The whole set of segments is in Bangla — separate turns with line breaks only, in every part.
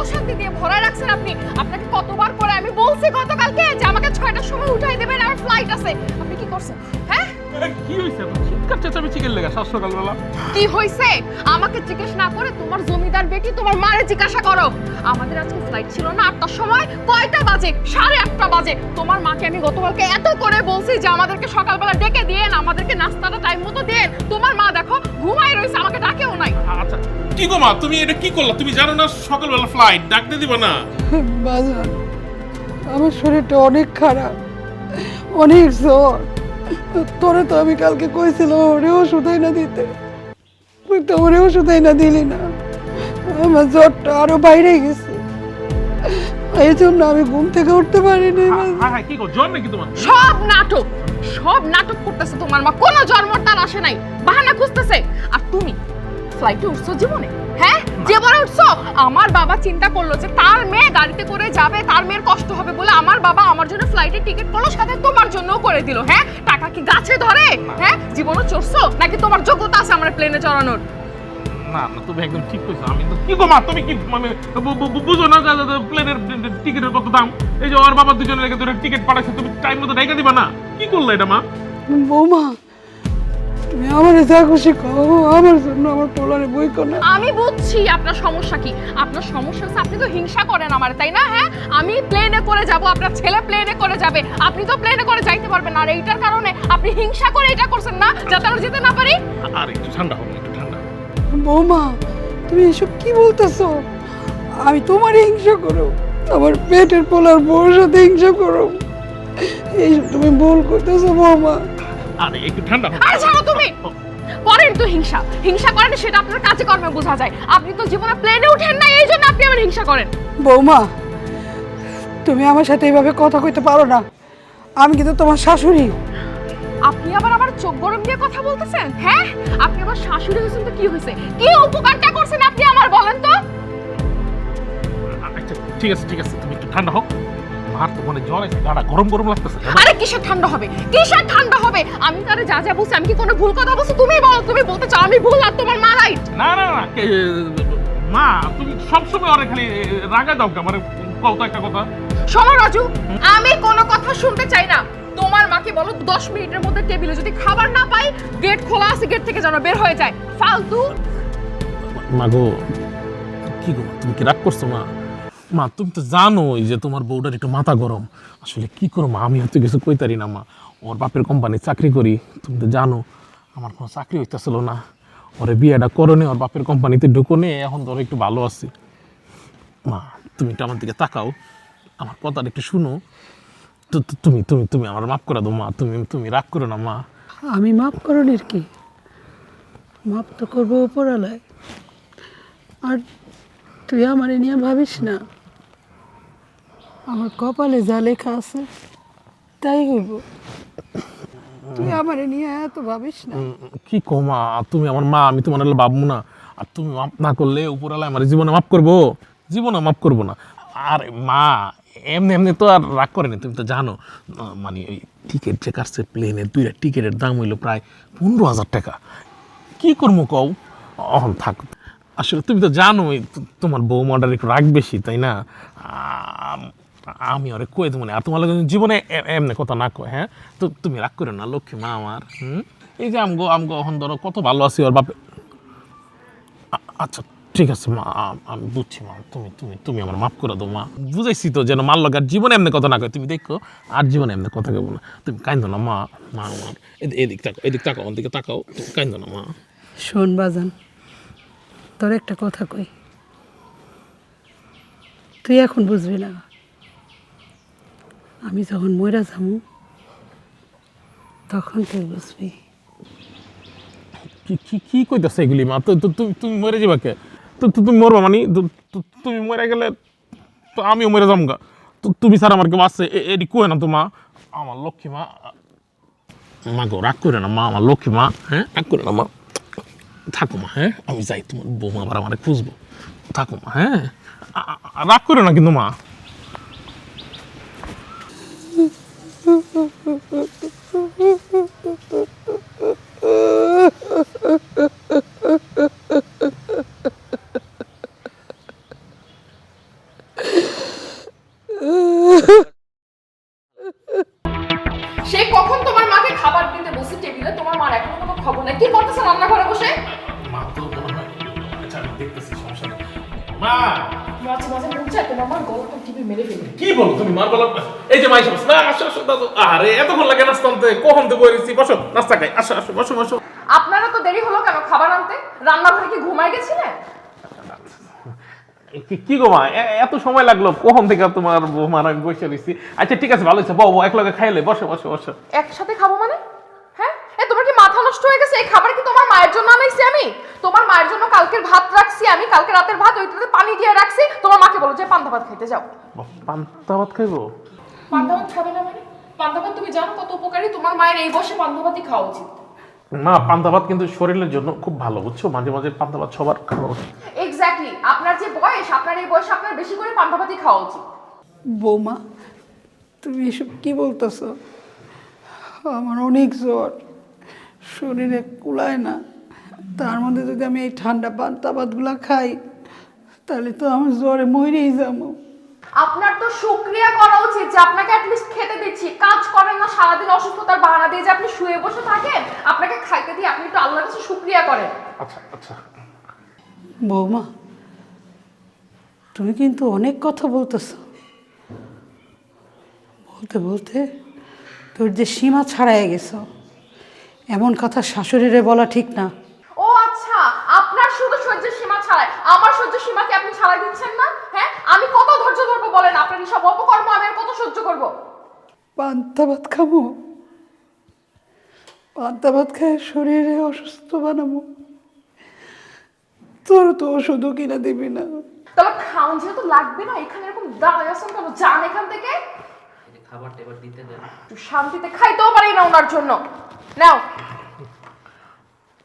অশান্তি দিয়ে ভরা রাখছেন আপনি। আপনাকে কতবার করে আমি বলছি গতকালকে যে আমাকে 6টার সময় উঠাই দেবেন, আর ফ্লাইট আছে। আপনি কি করছেন? হ্যাঁ,
কি হইছে? চিৎকার চেঁচামেচি কেন লাগা সকালবেলা?
কি হইছে আমাকে জিজ্ঞেস না করে তোমার জমিদার বেটি তোমার মারে জিজ্ঞাসা করো। আমাদের আজকে ফ্লাইট ছিল না 8টার সময়, কয়টা বাজে? 8:30 বাজে। তোমার মাকে আমি গতকালকে এত করে বলছি যে আমাদেরকে সকালবেলা ডেকে দিয়েন, আমাদেরকে নাস্তাটা টাইম মতো দেন। তোমার মা দেখো ঘুমায় রইছে, আমাকে ডাকেও নাই।
আচ্ছা কি গো মা, তুমি এটা কি করলা? তুমি জানো না সকালবেলা ফ্লাইট, ডাকতে দিবা না?
বাজান, আমার শরীরটা অনেক খারাপ, অনেক জ্বর। তোরে তো আমি কালকে কইছিলাম ওরে ওষুধ না দিতে, তুই তো ওরে ওষুধ না দিলি না। আমার জ্বরটা আরো বাইরে গেছে, এই জন্য আমি ঘুম থেকে উঠতে পারিনি।
হ্যাঁ কি গো, জ্বর নাকি তোমার?
সব নাটক করতেছে তোমার মা। কোনো জন্মর তার আসে নাই, বাহানা খুঁজতেছে। আর তুমি ফ্লাইটে উঠছো জীবনে? হ্যাঁ, জীবনে উঠছো। আমার বাবা চিন্তা করলো যে তার মেয়ে গাড়িতে করে যাবে, তার মেয়ের কষ্ট হবে বলে আমার বাবা আমার জন্য ফ্লাইটের টিকিট করলো, সাথে তোমার জন্যও করে দিল। হ্যাঁ, টাকা কি গাছে ধরে? হ্যাঁ, জীবনে চড়ছো নাকি তোমার যোগ্যতা আছে আমার প্লেনে চড়ানোর?
না না, তুমি একদম ঠিক কইছো। আমি তো কি গো মা, তুমি কি মানে বুঝো না প্লেনের টিকিটের কত দাম? এই যে ওর বাবা দুজনের লেগে ধরে টিকিট পাঠাইছে, তুমি টাইম মতো ডাইকা দিবা না? কি করলে এটা মা?
বৌমা, তুমি আমার যা খুশি কও, আমার জন্য আমার পোলারে বই কোনা।
আমি বুঝছি আপনার সমস্যা কি। আপনার সমস্যা হচ্ছে আপনি তো হিংসা করেন আমার, তাই না? হ্যাঁ, আমি প্লেনে করে যাব, আপনার ছেলে প্লেনে করে যাবে, আপনি তো প্লেনে করে যাইতে পারবেন না। আর এইটার কারণে আপনি হিংসা করে এটা করছেন না, যাতে আমরা যেতে না পারি।
আর একটু ঠান্ডা হবে, একটু ঠান্ডা।
বৌমা, তুমি এসব কি বলতেছো? আমি তোমার হিংসা করো, আমার পেটের পোলার বউর সাথে হিংসা করো? এইসব তুমি ভুল করতেছো বৌমা।
আরে একটু ঠান্ডা হবে।
আর ছাড়ো তুমি, করেন তো হিংসা। হিংসা করেন সেটা আপনার কাজে কর্মে বোঝা যায়। আপনি তো জীবনে প্লেনে উঠেন না, এই জন্য আপনি আমার হিংসা করেন।
বৌমা, তুমি আমার সাথে এইভাবে কথা কইতে পারো না, আমি কিন্তু তোমার শাশুড়ি।
আপনি আবার আমার চোখ গরম দিয়ে কথা বলতেছেন? হ্যাঁ, আপনি আমার শাশুড়ি হয়েছেন তো কি হয়েছে? কি উপকারটা করছেন আপনি আমার, বলেন তো?
আচ্ছা ঠিক আছে ঠিক আছে, তুমি একটু ঠান্ডা হোক। মার তো মানে জ্বর আছে, গাটা গরম গরম লাগতেছে।
আরে কিসের ঠান্ডা হবে, কিসের ঠান্ডা হবে? আমি তারে যা যা বলছি, আমি কি কোনো ভুল কথা বলছি? তুমি বলো, তুমি বলতে চাও আমি ভুল আর তোমার মা রাইট?
না না না, মা তুমি সবসময় অনেক খালি রাগা দাও, মানে কত একটা কথা।
শোনো রাজু, আমি কোনো কথা শুনতে চাই না। তোমার মাকে বলো 10 মিনিটের মধ্যে টেবিলে যদি খাবার না পাই, গেট খোলা আছে, গেট থেকে যেন বের হয়ে যায়। ফালতু।
মা গো, কি গো তুমি কি রাগ করছো? মা মা তুমি তো জানোই যে তোমার বউটার একটু মাথা গরম। আসলে কি করো মা, আমি হয়তো কিছু কইতারি না। মা ওর বাপের কোম্পানি চাকরি করি, তুমি তো জানো আমার কোনো চাকরি হইতেছিল না। ওরে বিয়েটা করনে, ওর বাপের কোম্পানিতে ঢুকনে, এখন ধরো একটু ভালো আছি। মা তুমি একটু আমার দিকে তাকাও, আমার কথাটা একটু শুনো। তুমি তুমি তুমি আমার মাফ করে দাও মা, তুমি তুমি রাগ করো না মা।
আমি মাফ করণের কি, মাফ তো করবো উপরালায়। আর তুই আমার নিয়ে ভাবিস না, আমার কপালে যা লেখা আছে তাই হইব। তুই আমার নিয়ে এত ভাবিস না।
কি কো মা, তুমি আমার মা, আমি তোমার ভাববো না? আর তুমি মাফ না করলে উপরওয়ালা আমার জীবনে মাফ করবো? জীবনে মাফ করবো না। আর মা এমনি এমনি তো আর রাগ করেনি, তুমি তো জানো। মানে ওই টিকিট যে কাটছে প্লেনের, 2টা টিকিটের দাম হইলো প্রায় 15,000 টাকা। কি করবো কও? অহন থাক। আসলে তুমি তো জানোই তোমার বৌমাটার একটু রাগ বেশি, তাই না? আমি ওরে কয়ে দেবো না, আর তোমার জীবনে এমনি কথা না কয়। হ্যাঁ, তো তুমি রাগ করো না লক্ষ্মী মা আমার। এই যে আমগো আমগো এখন ধরো কত ভালো আছি ওর বাপে। আচ্ছা ঠিক আছে মা, আমি বুঝছি মা, তুমি তুমি তুমি আমার মাফ করে দাও মা। বুঝাইছি তো যেন মার লগার জীবনে এমনি কথা না কয়। তুমি দেখো আর জীবনে এমনি কথা কেবো না। তুমি কাইন্দো না মা। মা আমার এদিক তাকাও, এদিক তাকাও, ওদিকে তাকাও, তুমি কাইন্দো না মা।
শোন বাজান, তোর একটা কথা কই, তুই এখন বুঝবি না, আমি যখন মরে যাবো তখন তুই বুঝবি।
কি কি কি কইতাছে এগুলি মা? তো তুমি তুমি মরে যাবা কে? তো তুমি মরবা মানে? তুমি মরে গেলে তো আমিও মরে যাবো গা। তো তুমি স্যার আমার কেউ আসছে এটি কয়ে না তো মা। আমার লক্ষ্মী মা। মা গো রাগ করে না মা, আমার লক্ষ্মী মা। হ্যাঁ, রাগ করে না মা, থাকো মা। হ্যাঁ, আমি যাই, তোমার বৌমা আবার আমার খুঁজবো। থাকো মা। হ্যাঁ, রাগ করে না কিন্তু মা। মা
মাঝে মাঝে মন চায় তোমার মা গলাটা টিপে মেরে ফেলে।
কি বলো তুমি? মার বলো এই যে মাইশ না, আসো আসো দাদু। আরে এতক্ষণ লাগে নাস্তা আনতে, কখন তো বলেছি বসো নাস্তা খাই। আসো আসো বসো বসো।
আপনারা তো দেরি হলো কেন খাবার আনতে? রান্নাঘরে কি ঘুমায় গেছিলেন?
কি গো মা, এত সময় লাগলো? কখন থেকে তোমার বৌমার আমি বসে রয়েছি। আচ্ছা ঠিক আছে, ভালো হয়েছে, বউ একলগে খাইলে। বসো বসো বসো।
একসাথে খাবো মানে? হ্যাঁ, তোমার কি মাথা নষ্ট হয়ে গেছে? এই খাবার কি তোমার মায়ের জন্য আনাইছি আমি? তোমার মায়ের জন্য কালকের ভাত রাখছি আমি, কালকে রাতের ভাত ওইটাতে পানি দিয়ে রাখছি। তোমার মাকে বলো যে পান্তা ভাত খাইতে যাও।
পান্তা ভাত খাইবো?
পান্তা ভাত খাবে না মানে? পান্তা ভাত তুমি জানো কত উপকারী? তোমার মায়ের এই বয়সে পান্তা ভাতই খাওয়া উচিত।
না, পান্তা ভাত কিন্তু শরীরের জন্য খুব ভালো, বুঝছো? মাঝে মাঝে পান্তা ভাত সবার খাওয়া উচিত।
এক্স্যাক্টলি, আপনার যে বয়স, আপনার এই বয়সে আপনার বেশি করে পান্তা ভাতই খাওয়া উচিত।
বৌমা, তুমি এসব কি বলতেছ? আমার অনেক জ্বর, শরীরে কুলায় না। তার মধ্যে যদি আমি এই ঠান্ডা পান্তা ভাতগুলা খাই, তাহলে তো আমার জ্বরে মরেই যাবো।
আপনার তো শুকরিয়া করা উচিত যে আপনাকে অ্যাটলিস্ট খেতে দিচ্ছি। কাজ করেন না, সারাদিন অসুস্থতার বাহানা দিয়ে যে আপনি শুয়ে বসে থাকেন, আপনাকে খাইতে দিয়ে আপনি তো আল্লাহর কাছে শুকরিয়া করেন।
আচ্ছা আচ্ছা।
বৌমা, তুমি কিন্তু অনেক কথা বলতেছ। বলতে বলতে তোর যে সীমা ছাড়াই গেছ। এমন কথা শাশুড়িরে বলা ঠিক না।
ও আচ্ছা, আপনার শুধু সহ্যের সীমা ছাড়াই, আমার সহ্য সীমাকে আপনি ছাড়াই দিচ্ছেন না? হ্যাঁ, আমি কত ধৈর্য ধরবো বলেন? আপনার সব অপকর্ম আমি আর কত সহ্য করব?
পান্তা ভাত খাবো? পান্তা ভাত খায় শরীরে অসুস্থ বানাবো? তোর তো ওষুধও কিনা দিবি না।
তাহলে খাওন যেহেতু লাগবে না, এখানে এরকম দাঁড়ায় আছেন কেন? যান এখান থেকে।
খাবার টেবার দিতে দেন,
একটু শান্তিতে খাইতেও পারি না ওনার জন্য। নাও।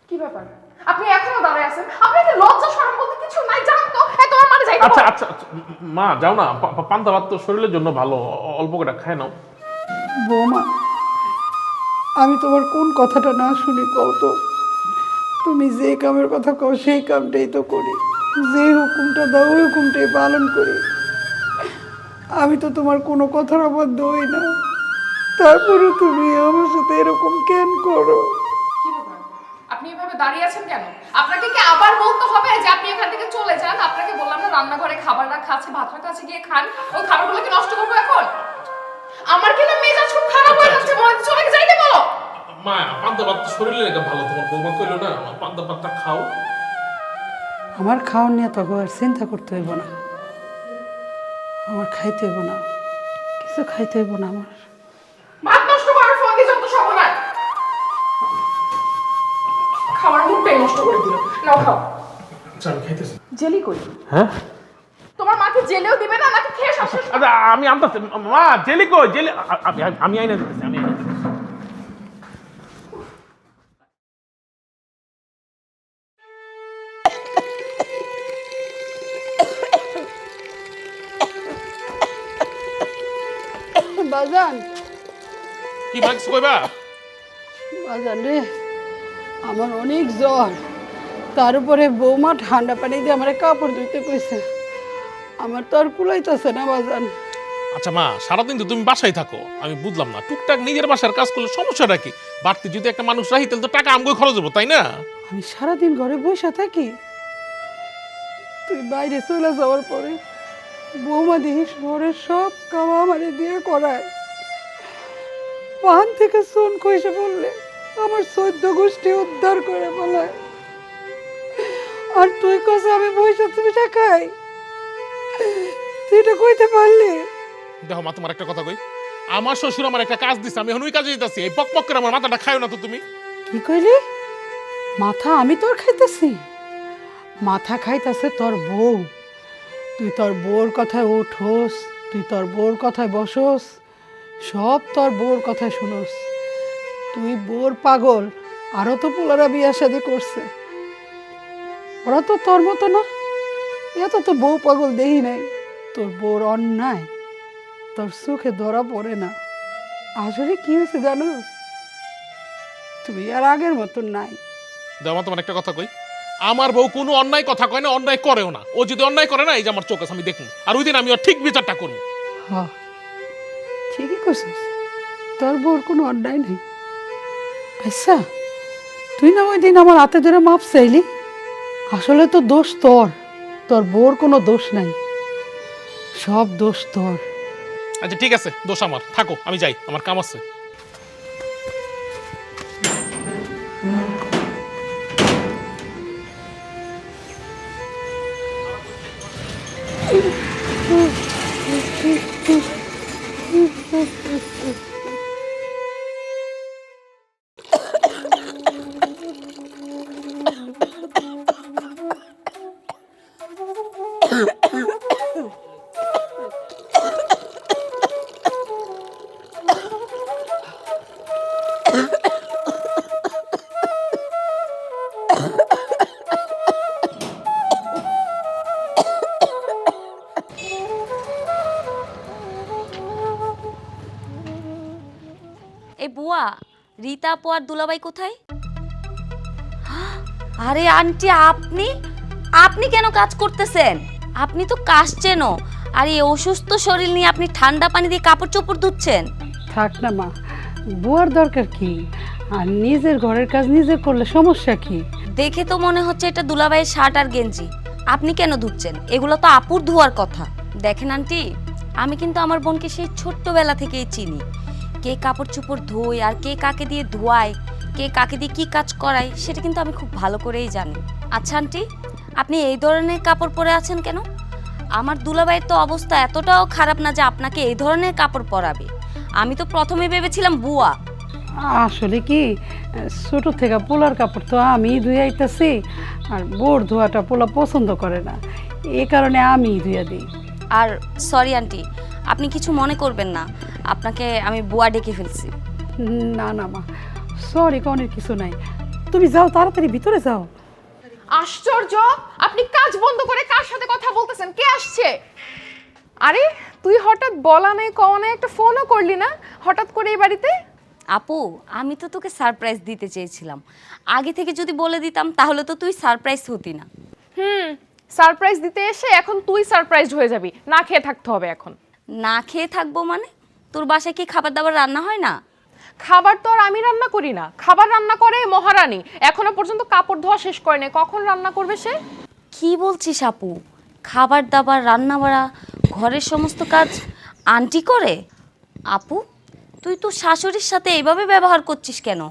কি ব্যাপার, আপনি এখনো দাঁড়ায় আছেন? আপনি কি লজ্জা শরম বলতে কিছু নাই? জান তো তোমার মানে যাইতে
আচ্ছা
বলো।
আচ্ছা আচ্ছা, মা যাও না, পান্তা ভাত তো শরীরের জন্য ভালো, অল্প করে খায় নাও।
বৌমা, আমি তোমার কোন কথাটা না শুনি কও তো? তুমি যে কামের কথা কও সেই কামটাই তো করি, যে হুকুমটা দাও ওই হুকুমটাই পালন করি। আমি তো তোমার কোনো কথার অবাধ্য হই না, তারপরে তুমি আমার সাথে এরকম কেন করো?
কি ব্যাপার, আপনি এভাবে দাঁড়িয়ে আছেন কেন? আপনাকে কি আবার বলতে হবে যে আপনি এখান থেকে চলে যান? আপনাকে বললাম না রান্নাঘরে খাবার রাখা আছে, ভাত রাখা আছে, গিয়ে খান। ওই খাবারগুলো কি নষ্ট করবো এখন? আমার কি না মেজাজ খুব খারাপ হয়ে যাচ্ছে, মনে হচ্ছে চলে যাইতে বলো।
মা, পান্তা ভাত তো শরীরের এটা ভালো, তোমার বৌমা কইলো না পান্তা ভাতটা খাও।
আমার খাওয়ার নিয়ে তখন আর চিন্তা করতে হইব না, আমার খাইতে হইব না, কিছু খাইতে হইব না আমার।
ভাত নষ্ট করার ফোন দিয়ে যত সর্বনাশ, খাওয়ার মুখটাই নষ্ট করে দিল। নাও খাও।
আচ্ছা আমি খাইতেছি।
জেলি করি।
হ্যাঁ,
তোমার মাকে জেলেও দিবে না নাকি খেয়ে শ্বাস?
আচ্ছা আমি আনতেছি। মা জেলি কই? জেলি আমি আইনা দিতেছি, আমি আইনা দিতেছি।
বাজান,
কি ভাগছ কইবা?
বাজান রে, আমার অনেক জ্বর, তার উপরে বৌমা ঠান্ডা পানি দিয়ে আমার কাপড় ধুইতে কইছে। আমার তো আর কুলাইতেছে না বাজান।
আচ্ছা মা, সারাদিন তো তুমি বাসায় থাকো, আমি বুঝলাম না, টুকটাক নিজের বাসার কাজ করলে সমস্যাটা কি? বাড়তি যদি একটা মানুষ রাখি তাহলে তো টাকা আমগো খরচ হবো, তাই না?
আমি সারাদিন ঘরে বসে থাকি, তুই বাইরে চলে যাওয়ার পরে বৌমা দেখি শহরের সব কাম আমারে দিয়ে করায়। পান থেকে চুন কইসে বললে আমার 14 গোষ্ঠী উদ্ধার করে বলায়, আর তুই কস আমি বসে তুমি খাই? তুই এটা কইতে পারলি?
দেখো মা, তোমার একটা কথা কই, আমার শ্বশুর আমার একটা কাজ দিছে, আমি এখন ওই কাজে যেতেছি। এই পক করে আমার মাথাটা খায়ো না তো তুমি।
কি কইলি? মাথা আমি তোর খাইতেছি? মাথা খাইতেছে তোর বউ। তুই তোর বউর কথায় উঠোস, তুই তোর বউর কথায় বসোস, সব তোর বউর কথায় শুনোস। তুই বউর পাগল, আরো তো পোলারা বিয়া শাদি করছে, ওরা তো তোর মতো না। এত তো বউ পাগল দেখি নাই। তোর বউর অন্যায় তোর চোখে ধরা পড়ে না। আসলে কি হয়েছে জানো? তুই আর আগের মতন নাই।
দেখো তোমার একটা কথা কই, আমার বউ কোনো অন্যায় কথা কয় না, অন্যায় করেও না। ও যদি অন্যায় করে না, এই যে আমার চোখ আছে, আমি দেখুন, আর ওই দিন আমি ওর ঠিক বিচারটা করবো।
হ্যাঁ, ঠিকই করছিস, তোর বউর কোনো অন্যায় নেই। আচ্ছা, তুই না ওই দিন আমার হাতে ধরে মাপ চাইলি, আসলে তো দোষ তোর। তোর বউর কোনো দোষ নাই, সব দোষ তোর।
আচ্ছা ঠিক আছে, দোষ আমার, থাকো, আমি যাই, আমার কাম আছে।
এই বুয়া, রীতা আপু আর দুলাভাই কোথায়? আরে আন্টি, আপনি আপনি কেন কাজ করতেছেন? আপনি তো কাশছেন, আর এই অসুস্থ শরীর নিয়ে আপনি ঠান্ডা পানি দিয়ে কাপড় চোপড় ধুচ্ছেন।
থাক না মা, বুয়ার দরকার কি? আর নিজের ঘরের কাজ নিজে করলে সমস্যা কি?
দেখে তো মনে হচ্ছে এটা দুলাভাইয়ের শার্ট আর গেঞ্জি। আপনি কেন ধুচ্ছেন? এগুলো তো আপুর ধোয়ার কথা। দেখেন আন্টি, আমি কিন্তু আমার বোনকে সেই ছোট্টবেলা থেকেই চিনি। কে কাপড় চোপড় ধোয় আর কে কাকে দিয়ে ধোয়ায়, কে কাকে দিয়ে কি কাজ করায়, সেটা কিন্তু আমি খুব ভালো করেই জানি। আচ্ছা আন্টি, আপনি এই ধরনের কাপড় পরে আছেন কেন? আমার দুলাভাইয়ের তো অবস্থা এতটাও খারাপ না যে আপনাকে এই ধরনের কাপড় পরাবে। আমি তো প্রথমে ভেবেছিলাম বুয়া।
আসলে কি, ছোট থেকে পোলার কাপড় তো আমি ধুয়ে আইতেছি, আর বোর ধোয়াটা পোলা পছন্দ করে না, এই কারণে আমি ধুয়ে দিই।
আর সরি আন্টি, আপনি কিছু মনে করবেন না, আপনাকে আমি বুয়া ডেকে ফেলছি।
না না মা, সরি, কনের কিছু নাই। তুমি যাও, তাড়াতাড়ি ভিতরে যাও।
আশ্চর্য, আপনি কাজ বন্ধ করে কার সাথে কথা বলতেছেন? কে আসছে? আরে তুই হঠাৎ বলা নেই কওয়া নেই, একটা ফোনও করলি না হঠাৎ করে এই বাড়িতে?
আপু, আমি তো তোকে সারপ্রাইজ দিতে চেয়েছিলাম। আগে থেকে যদি বলে দিতাম তাহলে তো তুই সারপ্রাইজ হতি না।
সারপ্রাইজ দিতে এসে এখন তুই সারপ্রাইজড হয়ে যাবি, না খেয়ে থাকতে হবে এখন।
না খেয়ে থাকবো মানে? তোর বাসায় কি খাবার দাবার রান্না হয় না?
খাবার তো আর আমি রান্না করি না, খাবার রান্না করে মহারানী। এখনো পর্যন্ত কাপড় ধোয়া শেষ করে নেই, কখন রান্না করবে সে?
কি বলছিস আপু? খাবার দাবার রান্না বাড়া ঘরের সমস্ত কাজ আন্টি করে? আপু, তুই তো শাশুড়ির সাথে এইভাবে ব্যবহার করছিস কেন?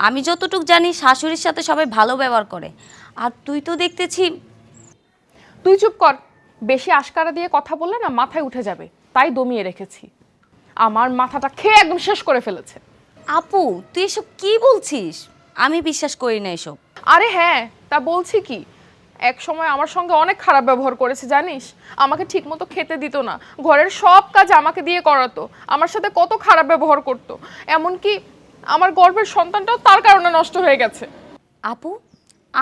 আমি যতটুকু জানি শাশুড়ির সাথে সবাই ভালো ব্যবহার করে, আর তুই তো দেখতেছি।
তুই চুপ কর, বেশি আশকারা দিয়ে কথা বললে না মাথায় উঠে যাবে, তাই দমিয়ে রেখেছি। আমার মাথাটা খেয়ে একদম শেষ করে ফেলেছে।
আপু, তুই এসব কি বলছিস? আমি বিশ্বাস করি না এসব।
আরে হ্যাঁ, তা বলছি কি, এক সময় আমার সঙ্গে অনেক খারাপ ব্যবহার করেছে জানিস। আমাকে ঠিকমতো খেতে দিত না, ঘরের সব কাজ আমাকে দিয়ে করাতো, আমার সাথে কত খারাপ ব্যবহার করতো, এমনকি আমার গর্ভের সন্তানটাও তার কারণে নষ্ট হয়ে গেছে।
আপু,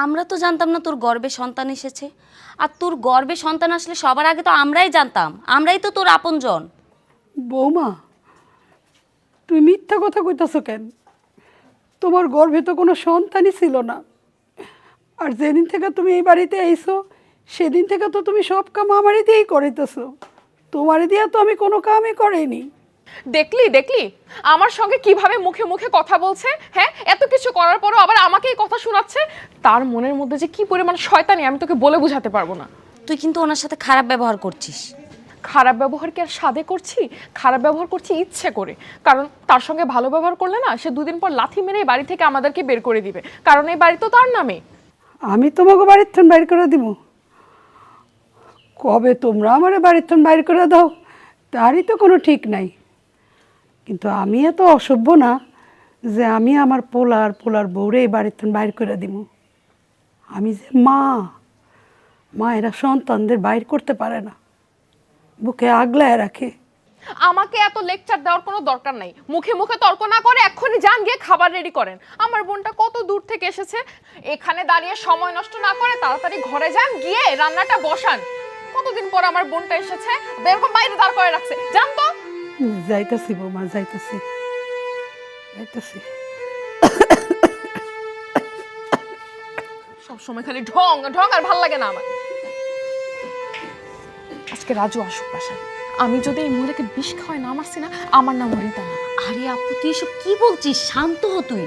আমরা তো জানতাম না তোর গর্ভে সন্তান এসেছে। আর তোর গর্ভে সন্তান আসলে সবার আগে তো আমরাই জানতাম, আমরাই তো তোর আপনজন।
বৌমা, তুমি মিথ্যা কথা কইতাছো কেন? তোমার গর্ভে তো কোনো সন্তানই ছিল না। আর যেদিন থেকে তুমি এই বাড়িতে আইছো সেদিন থেকে তো তুমি সব কাম আমারই দিয়েই করিতেছো, তোমারই দিয়া তো আমি কোনো কামই করিনি।
দেখলি দেখলি আমার সঙ্গে কিভাবে মুখে মুখে কথা বলছে? হ্যাঁ, এত কিছু করার পরও আবার আমাকেই কথা শোনাচ্ছে। তার মনের মধ্যে যে কি পরিমাণ শয়তানি আমি তোকে বলে বোঝাতে পারবো না।
তুই কিন্তু ওনার সাথে খারাপ ব্যবহার করছিস।
খারাপ ব্যবহার কি আর সাধে করছি? খারাপ ব্যবহার করছি ইচ্ছে করে, কারণ তার সঙ্গে ভালো ব্যবহার করলে না সে দুদিন পর লাথি মেরে বাড়ি থেকে আমাদেরকে বের করে দিবে, কারণ এই বাড়ি তো তার নামে।
আমি তোমাকে বাড়ির থেকে বাইর করে দিব? কবে তোমরা আমার বাড়ির থেকে বাইর করে দাও তারই তো কোনো ঠিক নাই। কিন্তু আমি এত অসভ্য না যে আমি আমার পোলার বউরে এই বাড়ির থেকে বাইর করে দিব। আমি যে মা এরা সন্তানদের বাইর করতে পারে না, বুকে আগলায় রাখে।
আমাকে এত লেকচার দেওয়ার কোনো দরকার নাই, মুখে মুখে তর্ক না করে এক্ষুনি যান গিয়ে খাবার রেডি করেন। আমার বোনটা কত দূর থেকে এসেছে, এখানে দাঁড়িয়ে সময় নষ্ট না করে তাড়াতাড়ি ঘরে যান, গিয়ে রান্নাটা বসান। কতদিন পর আমার বোনটা এসেছে, এরকম বাইরে দাঁড় করে রাখছে, জান তো।
যাইতাছি বৌমা, যাইতাছি।
সবসময় খালি ঢং ঢং, আর ভাল লাগে না আমার। আজকে রাজু আসুক বাসায়, আমি যদি এই মহিলাকে বিষ খাওয়াই না মারছি না, আমার নাম রীতা না।
আরে আপু, তুই এসব কি বলছিস? শান্ত হ তুই।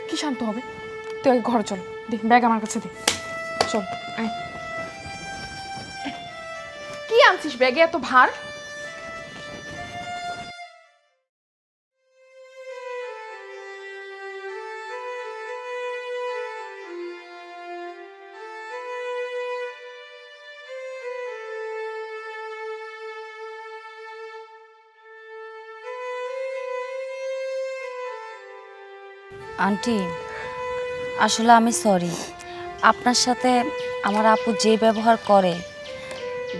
কি শান্ত হবে? তুই আগে ঘরে চল, দেখ ব্যাগ আমার কাছে দে, চল আয়। কি আনছিস ব্যাগে এত ভার?
আন্টি, আসলে আমি সরি। আপনার সাথে আমার আপু যে ব্যবহার করে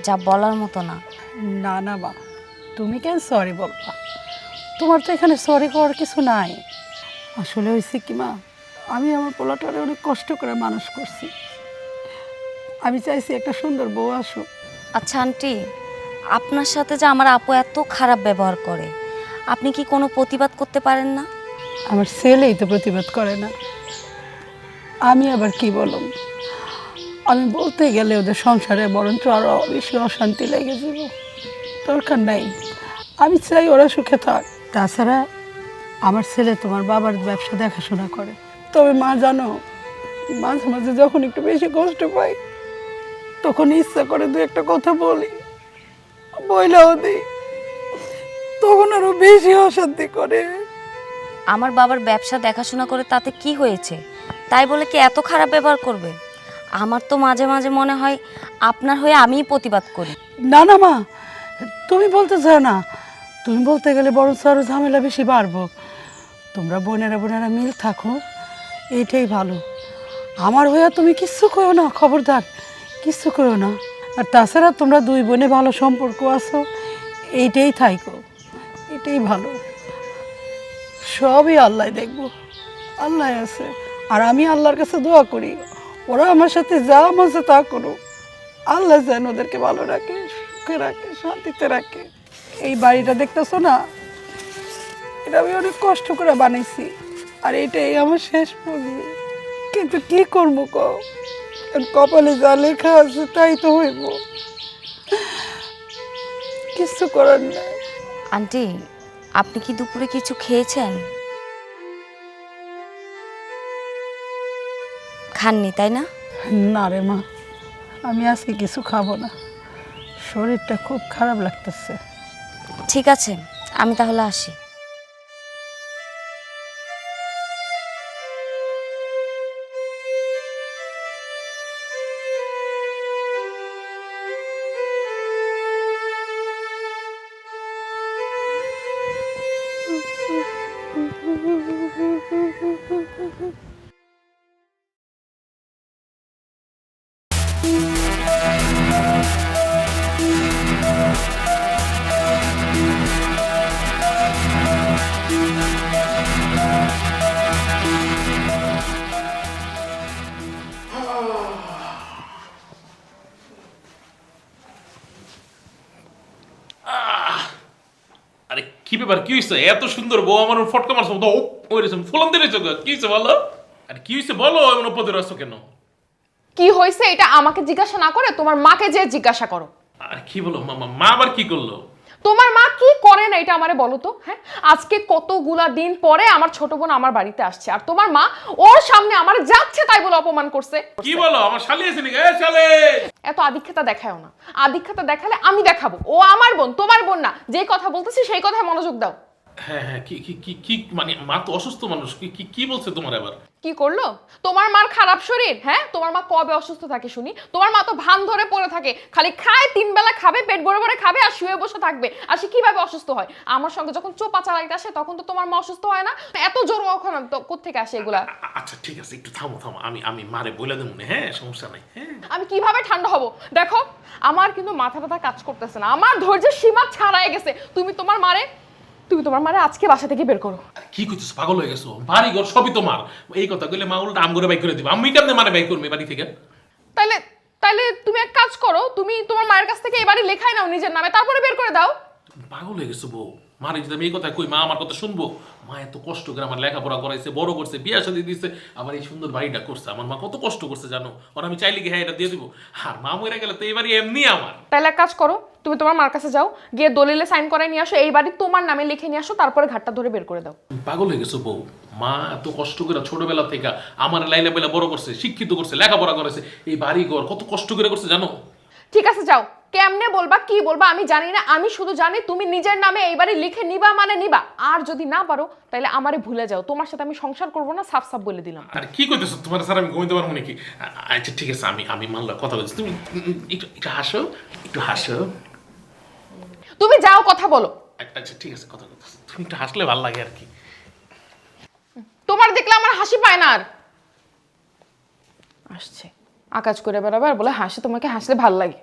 যা বলার মতো না।
না না মা, তুমি কেন সরি বলবা? তোমার তো এখানে সরি করার কিছু নাই। আসলে হয়েছে কি মা, আমি আমার পোলাটারে অনেক কষ্ট করে মানুষ করছি। আমি চাইছি একটা সুন্দর বউ আসুক।
আচ্ছা আন্টি, আপনার সাথে যে আমার আপু এত খারাপ ব্যবহার করে, আপনি কি কোনো প্রতিবাদ করতে পারেন না?
আমার ছেলেই তো প্রতিবাদ করে না, আমি আবার কি বলুম? আমি বলতে গেলে ওদের সংসারে বরঞ্চ আরও বেশি অশান্তি লেগে যাব। দরকার নাই, আমি চাই ওরা সুখে থাক। তাছাড়া আমার ছেলে তোমার বাবার ব্যবসা দেখাশোনা করে। তবে মা জানো, মাঝে মাঝে যখন একটু বেশি কষ্ট পাই তখন ইচ্ছা করে দু একটা কথা বলি, বইলাও দিই, তখন আরো বেশি অশান্তি করে।
আমার বাবার ব্যবসা দেখাশোনা করে তাতে কি হয়েছে? তাই বলে কি এত খারাপ ব্যবহার করবে? আমার তো মাঝে মাঝে মনে হয় আপনার হয়ে আমিই প্রতিবাদ করি।
না না মা, তুমি বলতে চাও না। তুমি বলতে গেলে বরঞ্চ আরো ঝামেলা বেশি বাড়বো। তোমরা বোনেরা বোনেরা মিল থাকো, এইটাই ভালো। আমার হইয়া তুমি কিচ্ছু করো না, খবরদার কিচ্ছু করো না। আর তাছাড়া তোমরা দুই বোনে ভালো সম্পর্ক আছো, এইটাই থাইকো, এটাই ভালো। সবই আল্লাহ দেখবো, আল্লাহ আছে। আর আমি আল্লাহর কাছে দোয়া করি, ওরা আমার সাথে যা মজা তা করুক, আল্লাহ যেন ওদেরকে ভালো রাখে, সুখে রাখে, শান্তিতে রাখে। এই বাড়িটা দেখতেছো না, এটা আমি অনেক কষ্ট করে বানাইছি, আর এটাই আমার শেষ পুঁজি। কিন্তু কি করবো কও, কপালে যা লেখা আছে তাই তো হইব, কিছু করার নাই।
আন্টি, আপনি কি দুপুরে কিছু খেয়েছেন? খাননি তাই না?
না রে মা, আমি আজকে কিছু খাবো না, শরীরটা খুব খারাপ লাগতেছে।
ঠিক আছে, আমি তাহলে আসি।
আরে কি ব্যাপার, কি হয়েছে? এত সুন্দর বউ আমার ফটকা মারছো তো, ওই রেছে ফুলন দিয়ে রেছো, কি হয়েছে বলো? আরে কি হয়েছে বলো, এমন উপদের আসছো কেন?
কি হয়েছে এটা আমাকে জিজ্ঞাসা না করে তোমার মাকে যে জিজ্ঞাসা করো।
আর কি বলো, মা আবার কি করলো?
তোমার মা কি করে না এটা আমারে বলো তো। হ্যাঁ, আজকে কতগুলা দিন পরে আমার ছোট বোন আমার বাড়িতে আসছে, আর তোমার মা ওর সামনে আমার যাচ্ছে তাই বলে অপমান করছে।
কি বলো, আমার শালি আছে নাকি? শালে
এত আদিক্ষেতা দেখায়ও না, আদিক্ষেতা দেখালে আমি দেখাবো। ও আমার বোন, তোমার বোন না। যে কথা বলতেছি সেই কথায় মনোযোগ দাও।
হ্যাঁ হ্যাঁ, কি কি কি কি মানে মা তো অসুস্থ মানুষ, কি কি কি বলছে তোমার আবার?
কি করলো? তোমার মার খারাপ শরীর। হ্যাঁ, তোমার মা কবে অসুস্থ থাকে শুনি? তোমার মা তো ভান ধরে পড়ে থাকে, খালি খায়, 3 বেলা খাবে, পেট ভরে ভরে খাবে আর শুয়ে বসে থাকবে। আর সে কিভাবে অসুস্থ হয়? আমার সঙ্গে যখন চোপা চালাইতে আসে তখন তো তোমার মা অসুস্থ হয় না। এত জোর ওখানে তো কোত্থেকে আসে এগুলা?
আচ্ছা ঠিক আছে, একটু থামো থামো, আমি মারে বলে দেবো না, হ্যাঁ সমস্যা নাই। হ্যাঁ
আমি কিভাবে ঠান্ডা হব? দেখো, আমার কিন্তু মাথা ব্যথা কাজ করতেছে না, আমার ধৈর্যের সীমা ছাড়াই গেছে। তুমি তোমার মারে আজকে বাসা থেকে বের করো।
কি করতেছো, পাগল হয়ে গেছো? বাড়ি ঘর সবই তোমার, এই কথা কইলে মা উল্টা আম করে বাইক করে দিবে। আমি কেমনে মানে বাইক করবে বাড়ি থেকে?
তাইলে তাইলে তুমি এক কাজ করো, তুমি তোমার মায়ের কাছ থেকে এই বাড়ি লেখাই নাও নিজের নামে, তারপরে বের করে দাও।
পাগল হয়ে গেছো বউ? মারে যদি আমি এই কথা কই, মা আমার কথা শুনবো? মা এত কষ্ট করে আমার লেখাপড়া করাইছে, বড় করছে, বিয়া শাদী দিচ্ছে, আবার এই সুন্দর বাড়িটা করছে। আমার মা কত কষ্ট করছে জানো? আর আমি চাইলে কি হ্যাঁ এটা দিয়ে দিব? আর মা মরে গেলে তো এই বাড়ি এমনি আমার।
তাহলে এক কাজ করো, তুমি তোমার মার কাছে যাও, গিয়ে দলিলে সাইন করাই নিয়ে আসো, এই বাড়ি তোমার নামে লিখে নিয়ে আসো, তারপরে ঘাটটা ধরে বের করে দাও।
পাগল হয়ে গেছো বউ? মা এত কষ্ট করে ছোটবেলা থেকে আমার লাইলা বেলা বড় করছে, শিক্ষিত করছে, লেখাপড়া করেছে, এই বাড়ি ঘর কত কষ্ট করে করছে জানো?
ঠিক আছে, যাও, কেমনে বলবা কি বলবা আমি জানি না, আমি শুধু জানি তুমি নিজের নামে এইবারে লিখে নিবা মানে নিবা, আর যদি না পারো তাহলে আমারে ভুলে যাও, তোমার সাথে আমি সংসার করব না, সাফ সাফ বলে দিলাম।
আরে কি কইতেছো, তোমার স্যার আমি ঘুমাইতে পারবো নাকি? আচ্ছা ঠিক আছে, আমি মানলাম, কথা বলছি, তুমি একটু একটু হাসো, একটু হাসো।
তুমি যাও কথা বলো।
আচ্ছা ঠিক আছে, কথা বলতেছো, তুমি একটু হাসলে ভালো লাগে আর কি।
তোমার দেখলে আমার হাসি পায় না আর। আসছে আকাজ করে বেড়াবার বলে হাসি, তোমাকে হাসলে ভাল লাগে।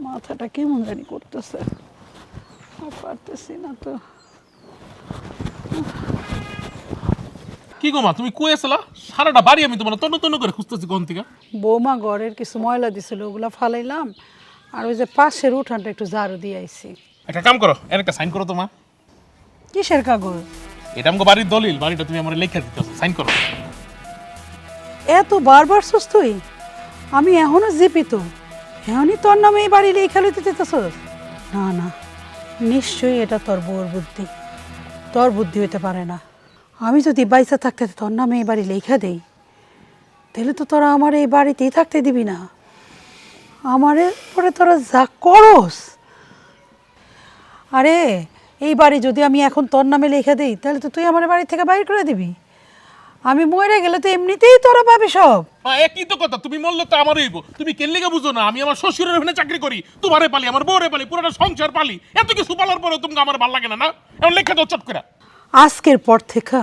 মাথাটা কেমন জানি করতেছে, আর পারতেছি না তো।
কি গো মা, তুমি কই আসলা? সারাটা বাড়ি আমি তোমার তন্ন তন্ন করে খুঁজতেছি কোন থেকে।
বৌমা ঘরের কিছু ময়লা দিছিল, ওগুলা ফালাইলাম, আর ওই যে পাশের উঠানটা একটু ঝাড়ু দিয়ে আইছি।
একটা কাম করো, এর একটা সাইন করো তো মা।
কিসের কাগজ?
এটা আমাকে বাড়ির দলিল, বাড়িটা তুমি আমার লেখা দিতেছো, সাইন করো।
এত বারবার সুস্থ তুই? আমি এখনো জীবিত, এখনই তোর নামে এই বাড়ি লেখা লইতে দিতেছস? না না, নিশ্চয়ই এটা তোর বউর বুদ্ধি, তোর বুদ্ধি হইতে পারে না। আমি যদি বাইসা থাকতে তোর নামে এই বাড়ি লেখা দেই, তাহলে তো তোরা আমার এই বাড়িতেই থাকতে দিবি না। আমারে পরে তোরা যা করস, আরে এই বাড়ি যদি আমি এখন তোর নামে লেখা দিই, তাহলে তো তুই আমার বাড়ি থেকে বাইর করে দিবি। আমি মরে গেলে তো এমনিতেই তোরা পাবি সব।
মা একই তো কথা, তুমি মরলে তো আমারই হইব। তুমি কেন লেগে বুঝো না? আমি আমার শ্বশুরের ওখানে চাকরি করি, তোমারে পালি, আমার বউরে পালি, পুরোটা সংসার পালি, এত কিছু পালার পরে তোমাকে আমার ভালো লাগে না? না এখন লেখা দাও চট করে।
আজকের পর থেকে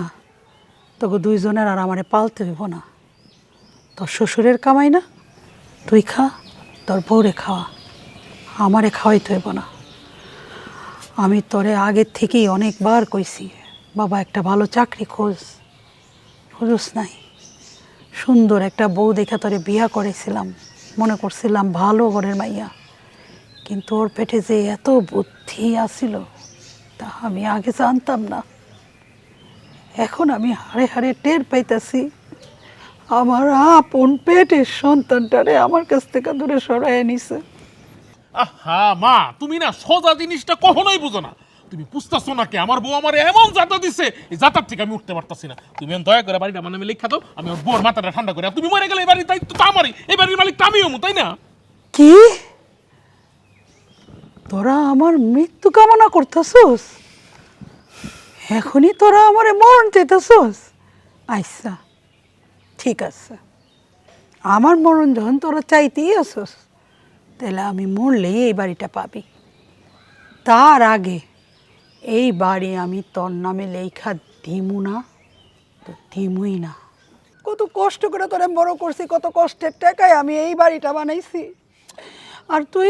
তোকে দুইজনের আর আমারে পালতে হইব না। তোর শ্বশুরের কামাই না, তুই খা, তোর বউরে খাওয়া, আমারে খাওয়াইতে হইব না। আমি তোরে আগের থেকেই অনেকবার কইছি, বাবা একটা ভালো চাকরি খোঁজ, খোঁজস নাই। সুন্দর একটা বউ দেখে তোরে বিয়া করেছিলাম, মনে করছিলাম ভালো ঘরের মাইয়া, কিন্তু ওর পেটে যে এত বুদ্ধি আসিল তা আমি আগে জানতাম না। এখন আমি হাড়ে হাড়ে টের পাইতাছি, আমার আপন পেটের সন্তানটারে আমার কাছ থেকে দূরে সরাই নিছে।
আহা মা, তুমি না সোজা জিনিসটা কখনোই বুঝো না। তুমি বুঝতেছো না কে? আমার বউ আমার এমন জাতা দিছে, এই জাতার থেকে আমি উঠতে পারতাছি না। তুমি দয়া করে বাড়িটা আমার নামে লেখা দাও, আমি আমার বউর মাথাটা ঠান্ডা করে। আর তুমি মরে গেলে এই বাড়ির দায়িত্ব তো আমারই, এই বাড়ির মালিক তো আমিও, তাই না?
কি তোরা আমার মৃত্যু কামনা করতেছস? এখনই তোরা আমারে মরণ চাইতেছস? আচ্ছা ঠিক আছে, আমার মরণ যখন তোরা চাইতেই আসস, তাহলে আমি মরলেই এই বাড়িটা পাবি। তার আগে এই বাড়ি আমি তোর নামে লেখা দিমু না, তো দিমুই না। কত কষ্ট করে তোরে বড় করছি, কত কষ্টের টাকায় আমি এই বাড়িটা বানাইছি, আর তুই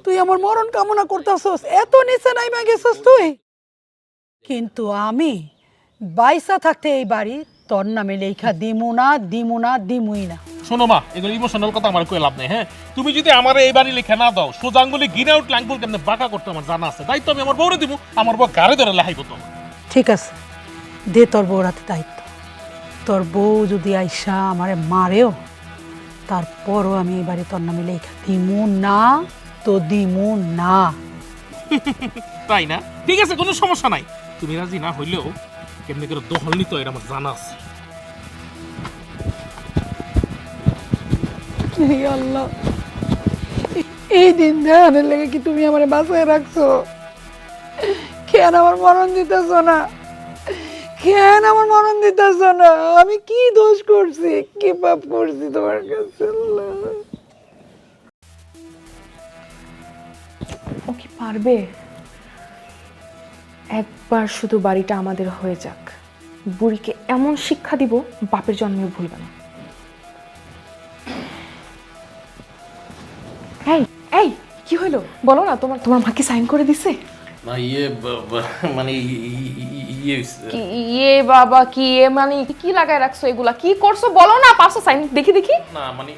তুই আমার মরণ কামনা করতেছস, এত নিচে নাইমা গেছস তুই। কিন্তু আমি বাইসা থাকতে এই বাড়ি তোর নামে লেখা দিমু না, দিমু না, দিমুই না।
শোনো মা, এগুলো ইমোশনাল কথা আমার কই লাভ নেই। হ্যাঁ, তুমি যদি আমার এই বাড়ি লেখা না দাও, সোজা আঙ্গুলি গিনে আউট আঙ্গুল কেমনে বাঁকা করতে আমার জানা আছে। দায়িত্ব আমি আমার বউরে দিব, আমার বউ গাড়ি ধরে লেখাইব তো।
ঠিক আছে, দে তোর বউর হাতে দায়িত্ব। তোর বউ যদি আইসা আমারে মারেও, তারপরও আমি এই বাড়ি তোর নামে লেখা দিমু না, তো দিমু না।
তাই না? ঠিক আছে, কোনো সমস্যা নাই। তুমি রাজি না হইলেও কেমনে করে দখল নিতে হয় এটা আমার জানা আছে।
এই আল্লাহ, এই দিন দেখানোর লেগে কি তুমি আমার বাসায় রাখছো? কেন আমার মরণ দিতেছ না? কেন আমার মরণ দিতেছ না? আমি কি দোষ করছি, কি পাপ করছি তোমার কাছে? আল্লাহ,
ও কি পারবে? একবার শুধু বাড়িটা আমাদের হয়ে যাক, বুড়িকে এমন শিক্ষা দিব বাপের জন্মে ভুলবে না। এই এই কি হইলো বলো না, তোমার মা কি সাইন করে দিছে?
না মানে
কি ইয়ে বাবা, কি এ মানে কি লাগায় রাখছো এগুলা? কি করছো বলো না, পাঁচশো সাইন দেখি দেখি।
না মানে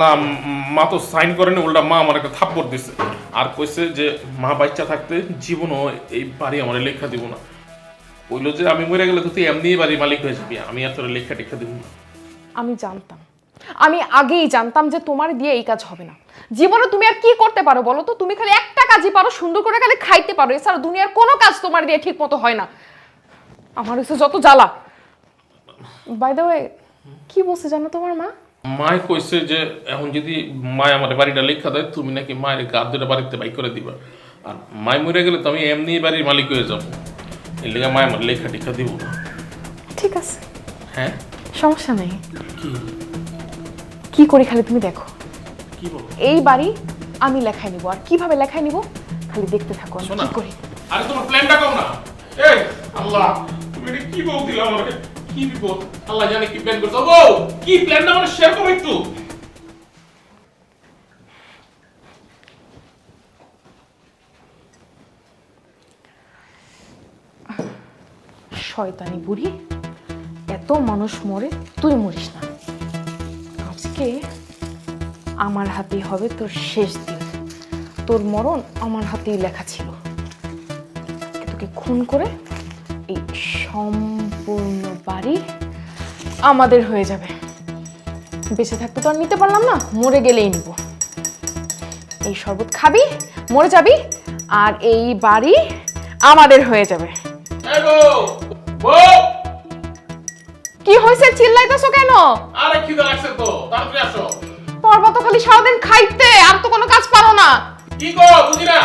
না, মা তো সাইন করেনি, উল্টা মা আমার একটা থাপ্পড় দিছে আর কইছে যে মা বাচ্চা থাকতে জীবনও এই বাড়ি আমার লেখা দিব না। বললো যে আমি মরে গেলে তো তুই এমনি বাড়ির মালিক হয়ে যাবি, আমি আর তোর লেখা টেখা দিব না।
আমি জানতাম, আমি আগেই জানতাম যে তোমার দিয়ে এই কাজ হবে না। জীবনে তুমি আর কি করতে পারো বলো তো? তুমি খালি একটা কাজই পারো, সুন্দর করে খালি খাইতে পারো, এছাড়া দুনিয়ার কোনো কাজ তোমার দিয়ে ঠিক মতো হয় না। আমার হচ্ছে যত জ্বালা। বাই দ্য ওয়ে, কি বলছে জানো তোমার মা?
মায় কইছে যে এখন যদি মায় আমার বাড়িটা লেখা দেয়, তুমি নাকি মায়ের গাছ দুটা বাড়িতে বাই করে দিবা। আর মায় মরে গেলে তো আমি এমনি বাড়ির মালিক হয়ে যাবো, এর লেগে মায় আমার লেখা টেখা দিব না।
ঠিক আছে,
হ্যাঁ
সমস্যা নেই।
কি
কি করি খালি তুমি দেখো।
কি বলো?
এই বাড়ি আমি লেখায় নিব, আর কিভাবে লেখায় নিব খালি দেখতে থাকো আমি
শোনা,
কি করি।
আরে তোমার প্ল্যানটা কম না। এই আল্লাহ, তুমি এটা কি বল দিলা আমারে? কি বিপদ, আল্লাহ জানে কি প্ল্যান করছো। ও কি প্ল্যানটা আমারে শেয়ার করো একটু।
শয়তানি বুড়ি, এত মানুষ মরে তুই মরিস না। আজকে আমার হাতেই হবে তোর শেষ দিন। তোর মরণ আমার হাতেই লেখা ছিল। তোকে খুন করে এই সম্পূর্ণ বাড়ি আমাদের হয়ে যাবে। বেঁচে থাকতে তো আর নিতে পারলাম না, মরে গেলেই নিব। এই শরবত খাবি, মরে যাবি, আর এই বাড়ি আমাদের হয়ে যাবে।
এই বউ, বউ,
কি হয়েছে, চিল্লাইতেছো কেন?
আরে খিদে লাগছে তো, তাড়াতাড়ি আসো।
পর্বত তো খালি সারাদিন খাইতে, আর তো কোনো কাজ পারো না।
কি গো বুঝি না?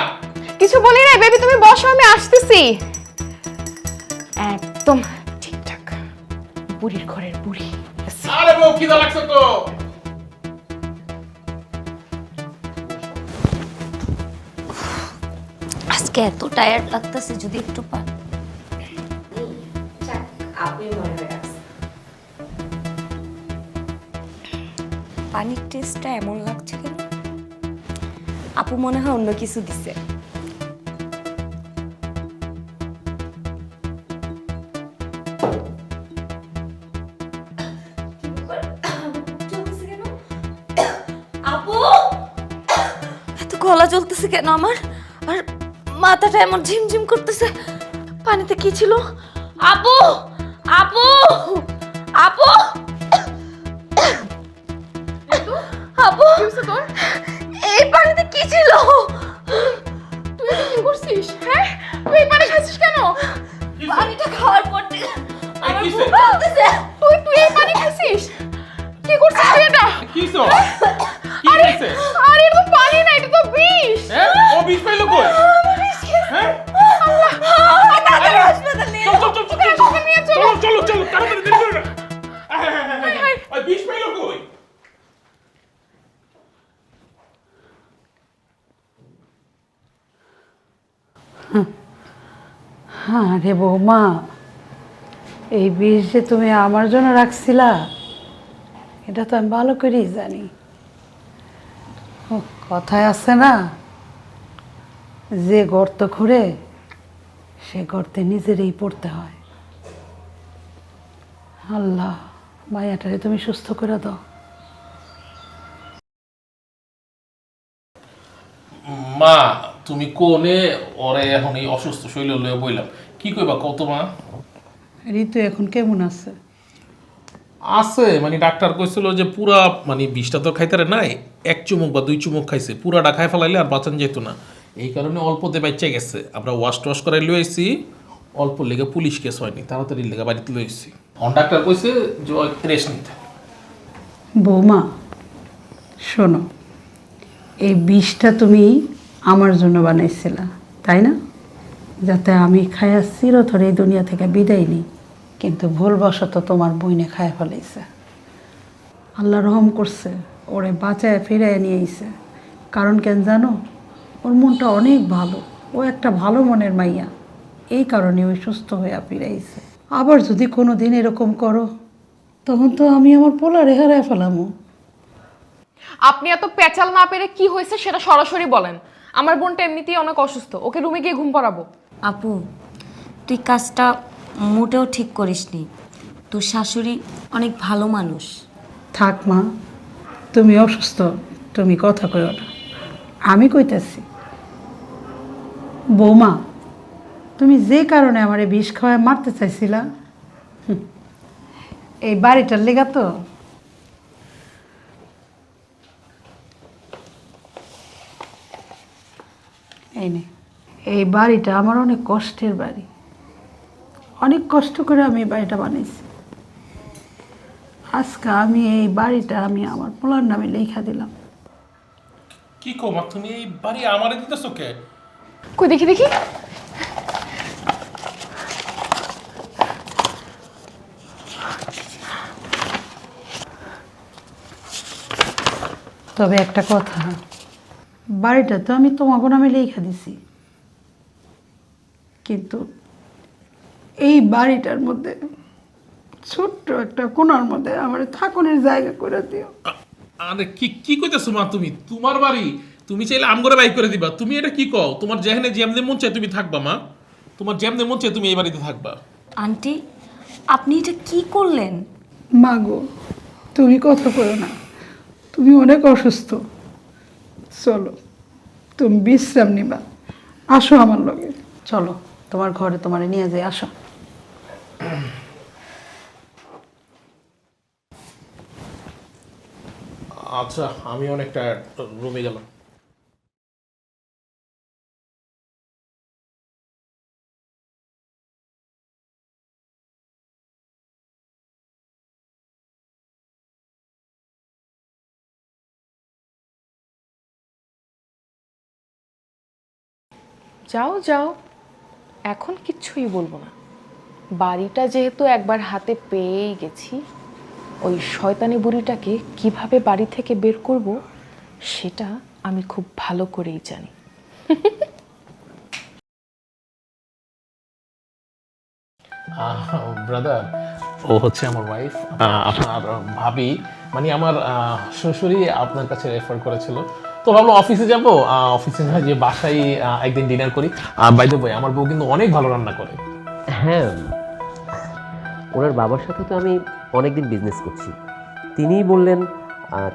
কিছু বলি না বেবি, তুমি বসো, আমি আসতেছি। একদম ঠিকঠাক, বুড়ির ঘরের বুড়ি।
আরে বউ খিদে লাগছে তো।
আজকে এত টায়ার্ড লাগতেছে, যদি একটু পানির টেস্টটা এমন লাগছে কেন? আপু মনে হয় অন্য কিছু দিছে। আপু, এত গলা জ্বলতেছে কেন আমার? আর মাথাটা এমন ঝিমঝিম করতেছে। পানিতে কি ছিল? আপু, আপু, আপু, আপু,
কি হয়েছে তোর?
এই পানিতে কি ছিল?
তুই এটা কি করছিস? হ্যাঁ, তুই এই পানি খাচ্ছিস কেন?
পানিটা খাওয়ার পর থেকে আমার
কিসে?
বুক জ্বলতেছে।
তুই এই পানি খাচ্ছিস? কি করছিস তুই এটা?
কিছো? কি হইছে?
আরে এটা তো পানি না, এটা তো বিষ।
হ্যাঁ, ও বিষ পাইলো কই? হ্যাঁ?
তাড়াতাড়ি হাসপাতালে নিয়ে
চল চল চল চল
হাসপাতালে নিয়ে চলো।
চলো চলো চলো, তাড়াতাড়ি দেরি করো না। ওই বিষ পাইলো কই?
হ্যাঁ রে বৌমা, এই বিষ যে তুমি আমার জন্য রাখছিলা এটা তো আমি ভালো করেই জানি। ও, কথায় আছে না, যে গর্ত খুঁড়ে সে গর্তে নিজেরই পড়তে হয়। আল্লাহ মায়াটারে তুমি সুস্থ করে দাও।
মা, তুমি কোনে ওরে এখন এই অসুস্থ শরীর লয়ে বইলাম, কি কইবা কত মা?
ঋতু এখন কেমন আছে?
আছে, মানে ডাক্তার কইছিল যে পুরা মানে বিষটা তো খাইতে নাই, এক চুমুক বা দুই চুমুক খাইছে, পুরাটা খাই ফেলাইলে আর বাঁচান যেত না। এই কারণে অল্পতে বাচ্চা গেছে। আমরা ওয়াশ টোয়াশ করাই লই আইছি, অল্প লেগে পুলিশ কেস হয়নি, তাড়াতাড়ি লেগে বাড়িতে লই আইছি। ডাক্তার কইছে যে রেস্ট নিতে।
বৌমা শোনো, এই বিষটা তুমি আমার জন্য বানাইছিলা তাই না? যাতে আমি খায়া চিরতরে এই দুনিয়া থেকে বিদায় নিই, কিন্তু ভুলবশত তোমার বইনে খায়া ফেলাইছে। আল্লাহ রহম করছে, ওরে বাঁচায় ফিরায় নিয়ে আইছে। কারণ কেন জানো? ওর মনটা অনেক ভালো, ও একটা ভালো মনের মাইয়া, এই কারণে ওই সুস্থ হইয়া ফিরাইছে। আবার যদি কোনো দিন এরকম করো তখন তো আমি আমার পোলারে হারায় ফেলামো।
আপনি এত পেঁচাল না পেরে কি হয়েছে সেটা সরাসরি বলেন। আমার বোনটা এমনিতেই অনেক অসুস্থ, ওকে রুমে গিয়ে ঘুম পাড়াবো।
আপু, তুই কাজটা মোটেও ঠিক করিসনি। তোর শাশুড়ি অনেক ভালো মানুষ।
থাক মা, তুমি অসুস্থ, তুমি কথা কইও না, আমি কইতাছি। বৌমা, তুমি যে কারণে আমারে বিষ খাওয়ায় মারতে চাইছিলা, এই বাড়িটার লেগা তো। এই নে, এই বাড়িটা আমার অনেক কষ্টের বাড়ি, অনেক কষ্ট করে আমি এই বাড়িটা বানাইছি। আজকে আমি এই বাড়িটা আমি আমার পোলার নামে লেখা দিলাম।
কি কো মা, তুমি এই বাড়ি আমারে দিতেছো কে?
কই দেখি দেখি।
তবে একটা কথা, বাড়িটা তো আমি তোমাকে নামে লেখা দিছি, কিন্তু এই বাড়িটার মধ্যে ছোট্ট একটা কোণার মধ্যে আমার থাকনের জায়গা করে দিও।
আরে কি কি কইতেছো মা তুমি? তোমার বাড়ি, তুমি চাইলে আমগরে বাইক করে দিবা। তুমি এটা কি কও? তোমার যেখানে যেমনে মন চায় তুমি থাকবা মা, তোমার যেমনে মন চায় তুমি এই বাড়িতে থাকবা।
আন্টি আপনি এটা কি করলেন?
মা গো, তুমি কথা করো না, তুমি অনেক অসুস্থ। চলো, তুমি বিশ্রাম নিবা, আসো আমার লগে। চলো তোমার ঘরে তোমারে নিয়ে যাই, আসো।
আচ্ছা, আমি অনেকটা রুমে গেলাম।
যাও যাও, এখন কিচ্ছুই বলবো না। বাড়িটা যেহেতু একবার হাতে পেয়েই গেছি, ওই শয়তানি বুড়িটাকে কিভাবে বাড়ি থেকে বের করব সেটা আমি খুব ভালো করেই জানি।
ব্রাদার, ও হচ্ছে আমার ওয়াইফ, আপনার ভাবি, মানে আমার শ্বশুরই আপনার কাছে রেফার করেছিল। তো ভাবলাম অফিসে যাব, অফিসে না যে বাসায় একদিন ডিনার করি। বাই দ্য ওয়ে, আমার বউ কিন্তু অনেক ভালো রান্না করে।
হ্যাঁ, ওনার বাবার সাথে তো আমি অনেকদিন বিজনেস করছি। তিনিই বললেন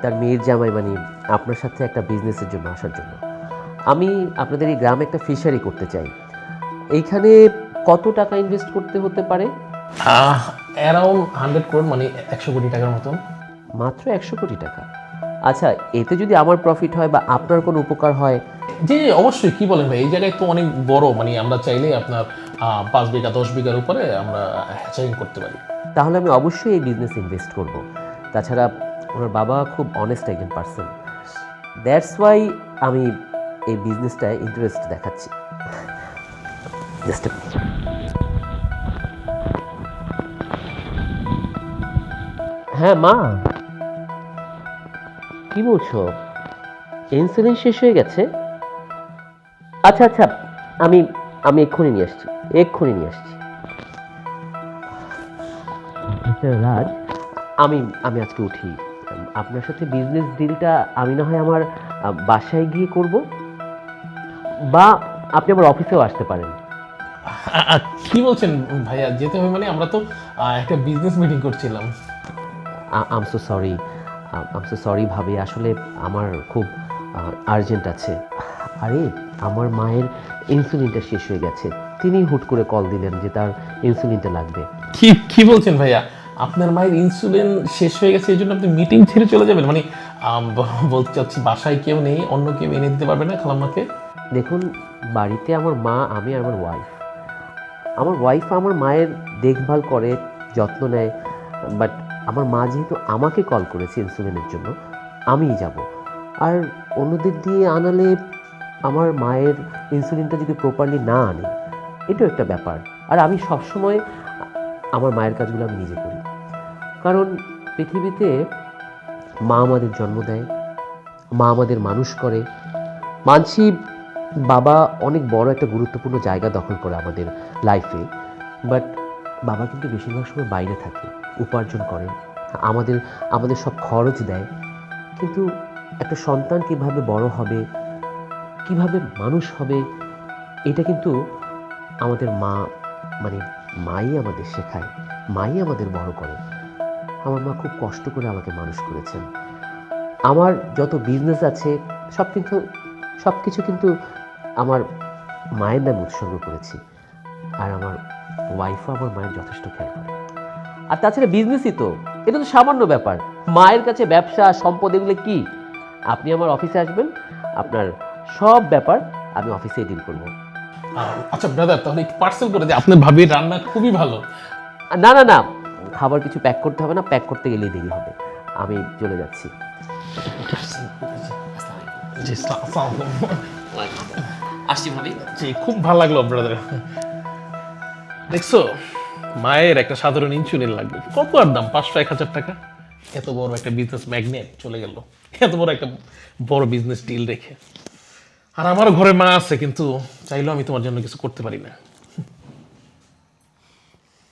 তার মেয়ের জামাই মানে আপনার সাথে একটা বিজনেসের জন্য আসার জন্য। আমি আপনাদের এই গ্রামে একটা ফিশারি করতে চাই। এইখানে কত টাকা ইনভেস্ট করতে হতে পারে?
অ্যারাউন্ড 100 crore, মানে 100 কোটি টাকার মতন।
মাত্র 100 কোটি টাকা? আচ্ছা, এতে যদি আমার প্রফিট হয় বা আপনার কোনো উপকার হয়?
জি অবশ্যই, কি বলেন ভাই, এই জায়গায় তো অনেক বড়, মানে আমরা চাইলে আপনার 5 বিঘা 10 বিঘার উপরে আমরা হ্যাচারিং করতে পারি।
তাহলে আমি অবশ্যই এই বিজনেস ইনভেস্ট করব। তাছাড়া ওনার বাবা খুব অনেস্ট একজন পার্সন, দ্যাটস ওয়াই আমি এই বিজনেসটায় ইন্টারেস্ট দেখাচ্ছি। জাস্ট হ্যাঁ মা, কি বলছো? ইনসুলিন শেষ হয়ে গেছে? আচ্ছা আচ্ছা, আমি আমি এক্ষুনি নিয়ে আসছি, এক্ষুনি নিয়ে আসছি। রাজ, আমি আমি আজকে উঠি। আপনার সাথে বিজনেস ডিলটা আমি না হয় আমার বাসায় গিয়ে করব, বা আপনি আমার অফিসেও আসতে পারেন।
কি বলছেন ভাইয়া, যেতে হবে মানে? আমরা তো একটা বিজনেস মিটিং করছিলাম।
আম সো সরি ভাবি, আসলে আমার খুব আর্জেন্ট আছে। আরে আমার মায়ের ইনসুলিনটা শেষ হয়ে গেছে, তিনি হুট করে কল দিলেন যে তার ইনসুলিনটা লাগবে।
কি কি বলছেন ভাইয়া? আপনার মায়ের ইনসুলিন শেষ হয়ে গেছে, এই জন্য আপনি মিটিং ছেড়ে চলে যাবেন? মানে বলতে চাচ্ছি, বাসায় কেউ নেই, অন্য কেউ এনে দিতে পারবে না খালাম্মাকে?
দেখুন, বাড়িতে আমার মা, আমি আর আমার ওয়াইফ আমার মায়ের দেখভাল করে, যত্ন নেয়। বাট আমার মা যেহেতু আমাকে কল করেছে ইনসুলিনের জন্য, আমিই যাব। আর অন্যদের দিয়ে আনালে আমার মায়ের ইনসুলিনটা যদি প্রপারলি না আনে, এটাও একটা ব্যাপার। আর আমি সবসময় আমার মায়ের কাজগুলো আমি নিজে করি, কারণ পৃথিবীতে মা আমাদের জন্ম দেয়, মা আমাদের মানুষ করে। মানছি বাবা অনেক বড় একটা গুরুত্বপূর্ণ জায়গা দখল করে আমাদের লাইফে, বাট বাবা কিন্তু বেশিরভাগ সময় বাইরে থাকে, উপার্জন করে, আমাদের সব খরচ দেয়। কিন্তু একটা সন্তান কিভাবে বড় হবে, কিভাবে মানুষ হবে, এটা কিন্তু আমাদের মা, মানে মাই আমাদের শেখায়, মাই আমাদের বড় করে। আমার মা খুব কষ্ট করে আমাকে মানুষ করেছেন। আমার যত বিজনেস আছে সব কিছু কিন্তু আমার মায়ের নামে উৎসর্গ করেছি। আর আমার ওয়াইফও আমার মায়ের যথেষ্ট খেয়াল করে। আর তাছাড়া বিজনেসই তো, এটা তো সামান্য ব্যাপার। মায়ের কাছে ব্যবসা, সম্পদ, এগুলো কি? আপনি আমার অফিসে আসবেন, আপনার সব ব্যাপার আমি অফিসেই ডিল করবো।
আচ্ছা ব্রাদার, তাহলে একটু পার্সেল করে দিই, আপনার ভাবির রান্না খুবই ভালো।
না না না, খাবার কিছু প্যাক করতে হবে না, প্যাক করতে গেলেই দেরি হবে। আমি চলে যাচ্ছি।
জি, আসসালামু আলাইকুম।
আসছি ভাবি।
জি, খুব ভালো লাগলো ব্রাদার। দেখছো, মায়ের একটা সাধারণ ইনসুলিন লাগবে, কত আর দাম, 500-1000 টাকা। এত বড় একটা বিজনেস ম্যাগনেট চলে গেল, এত বড় একটা বড় বিজনেস ডিল রেখে। আর আমার ঘরে মা আছে, কিন্তু চাইলেও আমি তোমার জন্য কিছু করতে পারি না।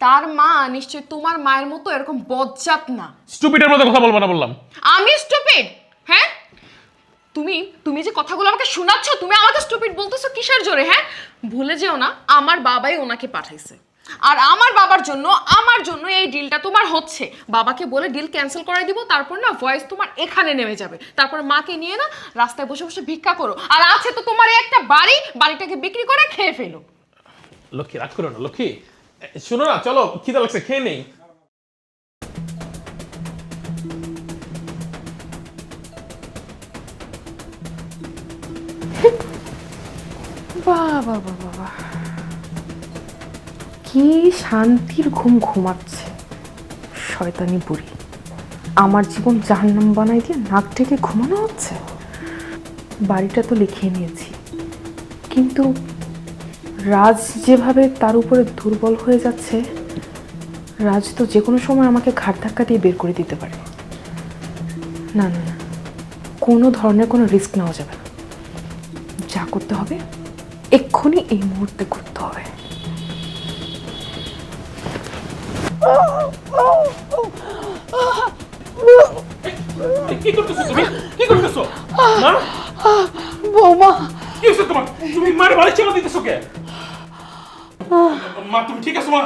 তার মা নিশ্চয় তোমার মায়ের মতো এরকম বজ্জাত না।
স্টুপিডের মতো কথা বলবো না বললাম।
আমি স্টুপিড? হ্যাঁ, তুমি তুমি যে কথাগুলো আমাকে শোনাচ্ছ, তুমি আমাকে স্টুপিড বলতেছো কিসের জোরে? হ্যাঁ, ভুলে যেও না আমার বাবাই ওনাকে পাঠাইছে, আর আমার আমার জন্য এই ডিলটা তোমার হচ্ছে। বাবাকে বলে ডিল ক্যান্সেল করাই দিব, তারপর না ভয়েস তোমার এখানে নেমে যাবে, তারপর মাকে নিয়ে না রাস্তায় বসে বসে ভিক্ষা করো। আর আছে তো তোমার এই একটা বাড়ি, বাড়িটাকে বিক্রি করে খেয়ে ফেলো।
লক্ষ্মী, রাগ করো না লক্ষ্মী, শোনো না, চলো খিদা লাগছে, খেয়ে নেই।
বাবা বাবা বাবা, কি শান্তির ঘুম ঘুমাচ্ছে শয়তানি বুড়ি। আমার জীবন জাহান্নাম বানাই দিয়ে নাক থেকে ঘুমানো হচ্ছে। বাড়িটা তো লিখিয়ে নিয়েছি, কিন্তু রাজ যেভাবে তার উপরে দুর্বল হয়ে যাচ্ছে, রাজ তো যে কোনো সময় আমাকে ঘাট ধাক্কা দিয়ে বের করে দিতে পারে। না না না, কোনো ধরনের কোনো রিস্ক নেওয়া যাবে না। যা করতে হবে এক্ষুনি এই মুহূর্তে করতে হবে।
কি করতেছো তুমি? কি করতেছো মা?
বৌমা,
কি হয়েছে তোমার? তুমি মার বাড়ি চালা দিতেছো কে? মা তুমি ঠিক আছো মা?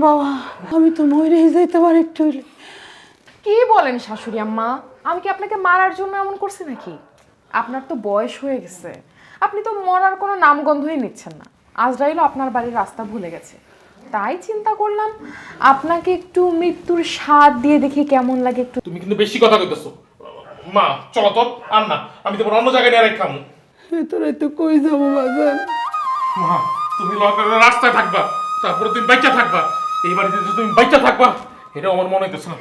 বাবা, আমি তো মরেই যাইতে পারি একটু হইলে।
কি বলেন শাশুড়ি আম্মা, আমি কি আপনাকে মারার জন্য এমন করছি নাকি? আপনার তো বয়স হয়ে গেছে, আপনি তো মরার কোনো নামগন্ধই নিচ্ছেন না। আজরাইলও আপনার বাড়ির রাস্তা ভুলে গেছে, তাই চিন্তা করলাম আপনাকে একটু মৃত্যুর স্বাদ দিয়ে দেখি কেমন লাগে একটু।
তুমি কিন্তু বেশি কথা কইতেছো মা। চলো তো, আর না, আমি তোমার অন্য জায়গায় নিয়ে রাখাম।
তোরাই তো কই যাবো বাজার?
মা, তুমি রাস্তায় থাকবা, তারপরে তুমি বাইচা থাকবা, এই বাড়িতে যে তুমি বাইচা থাকবা এটা আমার মনে হইতেছে না।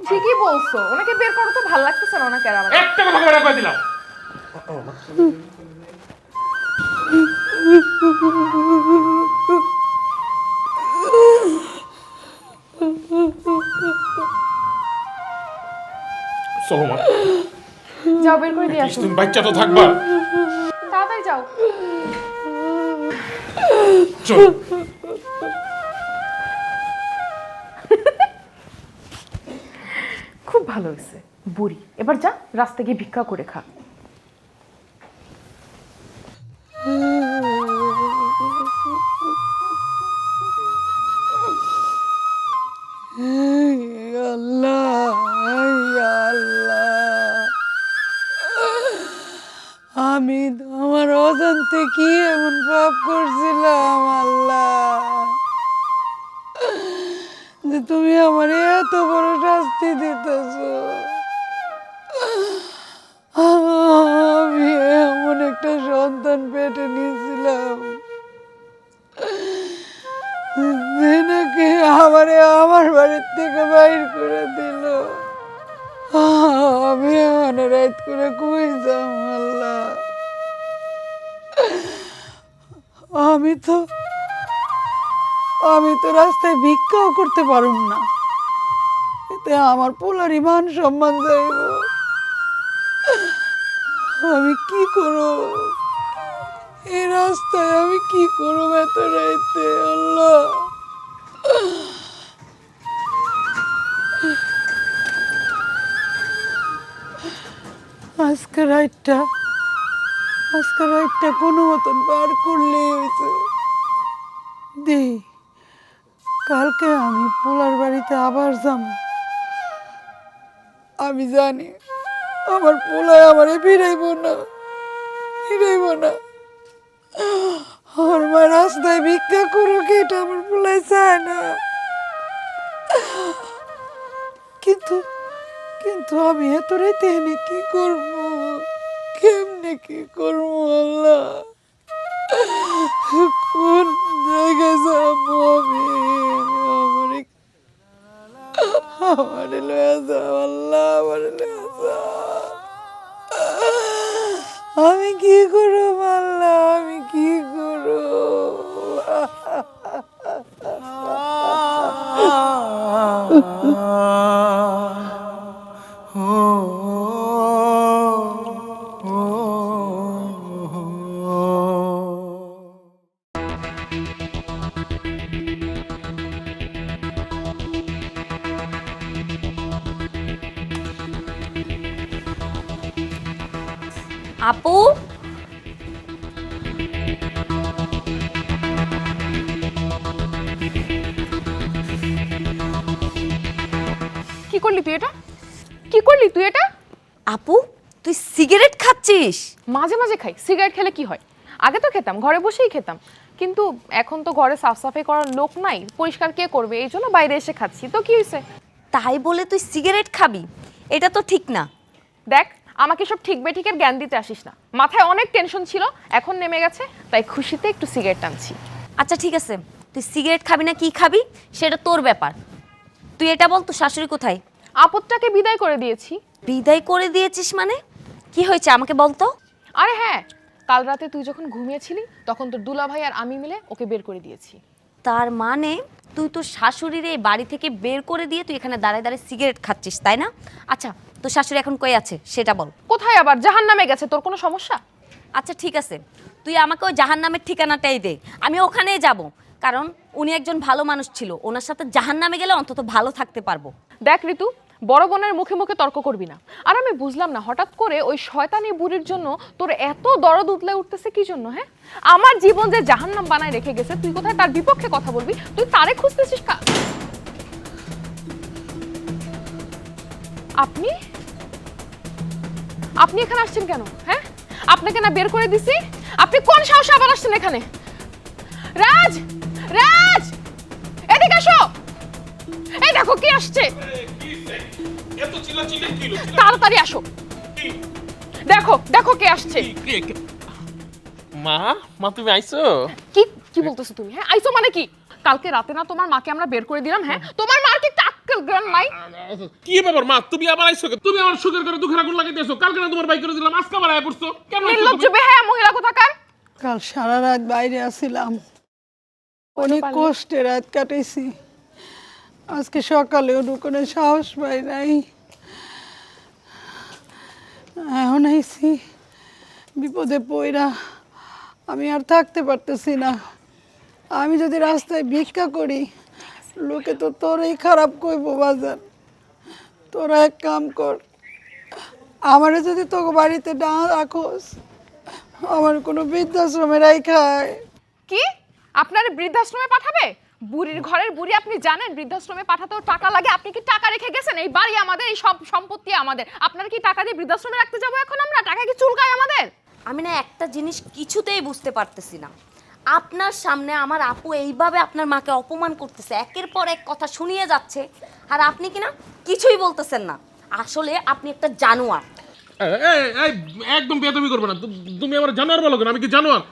ঠিকই বলছো, ওনাকে বের করো তো, ভালো লাগতেছে না ওনাকে। আর আমার
একটা কথা বের করে দিলাম। চলো মা,
যাও বের করে দিয়ে আসো,
তুমি বাচ্চা তো থাকবা।
তাড়াতাড়ি যাও।
চলো।
খুব ভালো হয়েছে বুড়ি, এবার যা রাস্তা গিয়ে ভিক্ষা করে খা।
আল্লাহ, আল্লাহ, আমি আমার অজান্তে কি এমন পাপ করছিলাম আল্লাহ, যে তুমি আমার এত বড় শাস্তি দিতেছো। আমি এমন একটা সন্তান পেটে নিয়েছিলাম যে নাকি আমারে আমার বাড়ির থেকে বাইর করে দিল। আমি এখানে রাত করে কই যাম আল্লাহ? আমি তো রাস্তায় ভিক্ষাও করতে পারুম না, এতে আমার পোলারই মান সম্মান যাইব। আমি কি করব এই রাস্তায়? আমি কি করব এত রাইতে আল্লাহ? আজকে রাইটটা কোনো মতন পার করলেই হয়েছে। দেই, কালকে আমি পোলার বাড়িতে আবার যাব। আমি জানি আমার পোলায় আমারে ফিরাইব না। আমার মা রাস্তায় ভিক্ষা করুক, এটা আমার পোলায় চায় না। কিন্তু আমি এত রাইতে এনে কি করবো? কেমনে কি করবো আল্লাহ? কোন জায়গায় যাবো আমি? আমারে লয়ে যাও আল্লাহ, আমারে লয়ে যাও। আমি কি করব আল্লাহ, আমি কি করব?
আপু,
কি করলি তুই এটা? কি করলি তুই এটা?
আপু তুই সিগারেট খাচ্ছিস?
মাঝে মাঝে খাই, সিগারেট খেলে কি হয়? আগে তো খেতাম, ঘরে বসেই খেতাম, কিন্তু এখন তো ঘরে সাফ সাফাই করার লোক নাই, পরিষ্কার কে করবে, এই জন্য বাইরে এসে খাচ্ছি। তো কি হয়েছে?
তাই বলে তুই সিগারেট খাবি? এটা তো ঠিক না।
দেখ, আমাকে সব ঠিক বেঠিকের জ্ঞান দিতে আসিস না। মাথায় অনেক টেনশন ছিল, এখন নেমে গেছে, তাই খুশিতে একটু সিগারেট টানছি।
আচ্ছা ঠিক আছে, তুই সিগারেট খাবি না কি খাবি সেটা তোর ব্যাপার। তুই এটা বল, তোর শাশুড়ি কোথায়?
আপদটাকে বিদায় করে দিয়েছি।
বিদায় করে দিয়েছিস মানে? কি হয়েছে আমাকে বল তো।
আরে হ্যাঁ, কাল রাতে তুই যখন ঘুমিয়েছিলি তখন তোর দুলাভাই আর আমি মিলে ওকে বের করে দিয়েছি।
তার মানে তুই তোর শাশুড়ির এই বাড়ি থেকে বের করে দিয়ে তুই এখানে দাঁড়ায় দাঁড়ায় সিগারেট খাচ্ছিস, তাই না? আচ্ছা, তোর শাশুড়ি এখন কই আছে সেটা বল।
কোথায় আবার? জাহান্নামে গেছে। তোর কোনো সমস্যা?
আচ্ছা ঠিক আছে, তুই আমাকে ওই জাহান্নামের ঠিকানাটাই দে, আমি ওখানেই যাব। কারণ উনি একজন ভালো মানুষ ছিল, ওনার সাথে জাহান্নামে গেলে অন্তত ভালো থাকতে পারবো।
দেখ ঋতু, বড় বোনের মুখে মুখে তর্ক করবি না। আর আমি বুঝলাম না, হঠাৎ করে ওই শয়তানি বুড়ির জন্য তোর এত দরদ উতলে উঠতেছে কি জন্য? হ্যাঁ, আমার জীবন যে জাহান্নাম বানায় রেখে গেছে, তুই কোথায় তার বিপক্ষে কথা বলবি? তুই তারে খুঁজতেছিস আপনি আপনি এখানে আসছেন কেন? হ্যাঁ, আপনাকে না বের করে দিছি? আপনি কোন সাহসে আবার আসছেন এখানে? রাজ, রাজ, এদিকে আসো। এই দেখো কি আসছে, তাড়াতাড়ি আসো। দেখো দেখো কে আসছে।
মা, মা তুমি আইছো?
কি কি বলতেছো তুমি? হ্যাঁ, আইছো মানে কি? কালকে রাতে না তোমার মাকে আমরা বের করে দিলাম। হ্যাঁ, তোমার মার কি টাক্কেল জ্ঞান নাই?
কি ব্যাপার মা, তুমি আবার আইছো? তুমি আমার সুখের করে দুঃখের আগুন লাগাইতেছো। কালকে না তোমার বাইক করে দিলাম, আজকে আবার আয়া পড়ছো। কেমন আছো
নির্লজ্জ
তুমি?
বেহায়া মহিলা কোথাকার।
কাল সারা রাত বাইরে আসছিলাম, অনেক কষ্টে রাত কাটাইছি। আজকে সকালেও দোকানে সাহস পাই নাই, এখন আইছি বিপদে পইরা। আমি আর থাকতে পারতেছি না। আমি যদি রাস্তায় ভিক্ষা করি, লোকে তো তোরই খারাপ কইব বাজার। তোরা এক কাম কর, আমারে যদি তোকে বাড়িতে না রাখোস, আমার কোনো বৃদ্ধাশ্রমে রাইখায়।
কি আপনারে বৃদ্ধাশ্রমে পাঠাবে? বুড়ির ঘরের বুড়ি, আপনি জানেন বৃদ্ধাশ্রমে পাঠাতেও টাকা লাগে? আপনি কি টাকা রেখে গেছেন? এই বাড়ি আমাদের, এই সব সম্পত্তি আমাদের। আপনার কি টাকা দিয়ে বৃদ্ধাশ্রমে রাখতে যাবো এখন আমরা? টাকা কি চুলকায় আমাদের?
আমি না একটা জিনিস কিছুতেই বুঝতে পারতেছি না, আপনার সামনে আমার আপু এইভাবে আপনার মাকে অপমান করতেছে, একের পর এক কথা শুনিয়ে যাচ্ছে, আর আপনি কি না কিছুই বলতেছেন না। আসলে আপনি একটা জানোয়ার।
এই একদম বেয়াদবি করবে না। তুমি আমার জানোয়ার বলো কেন? আমি কি জানোয়ার?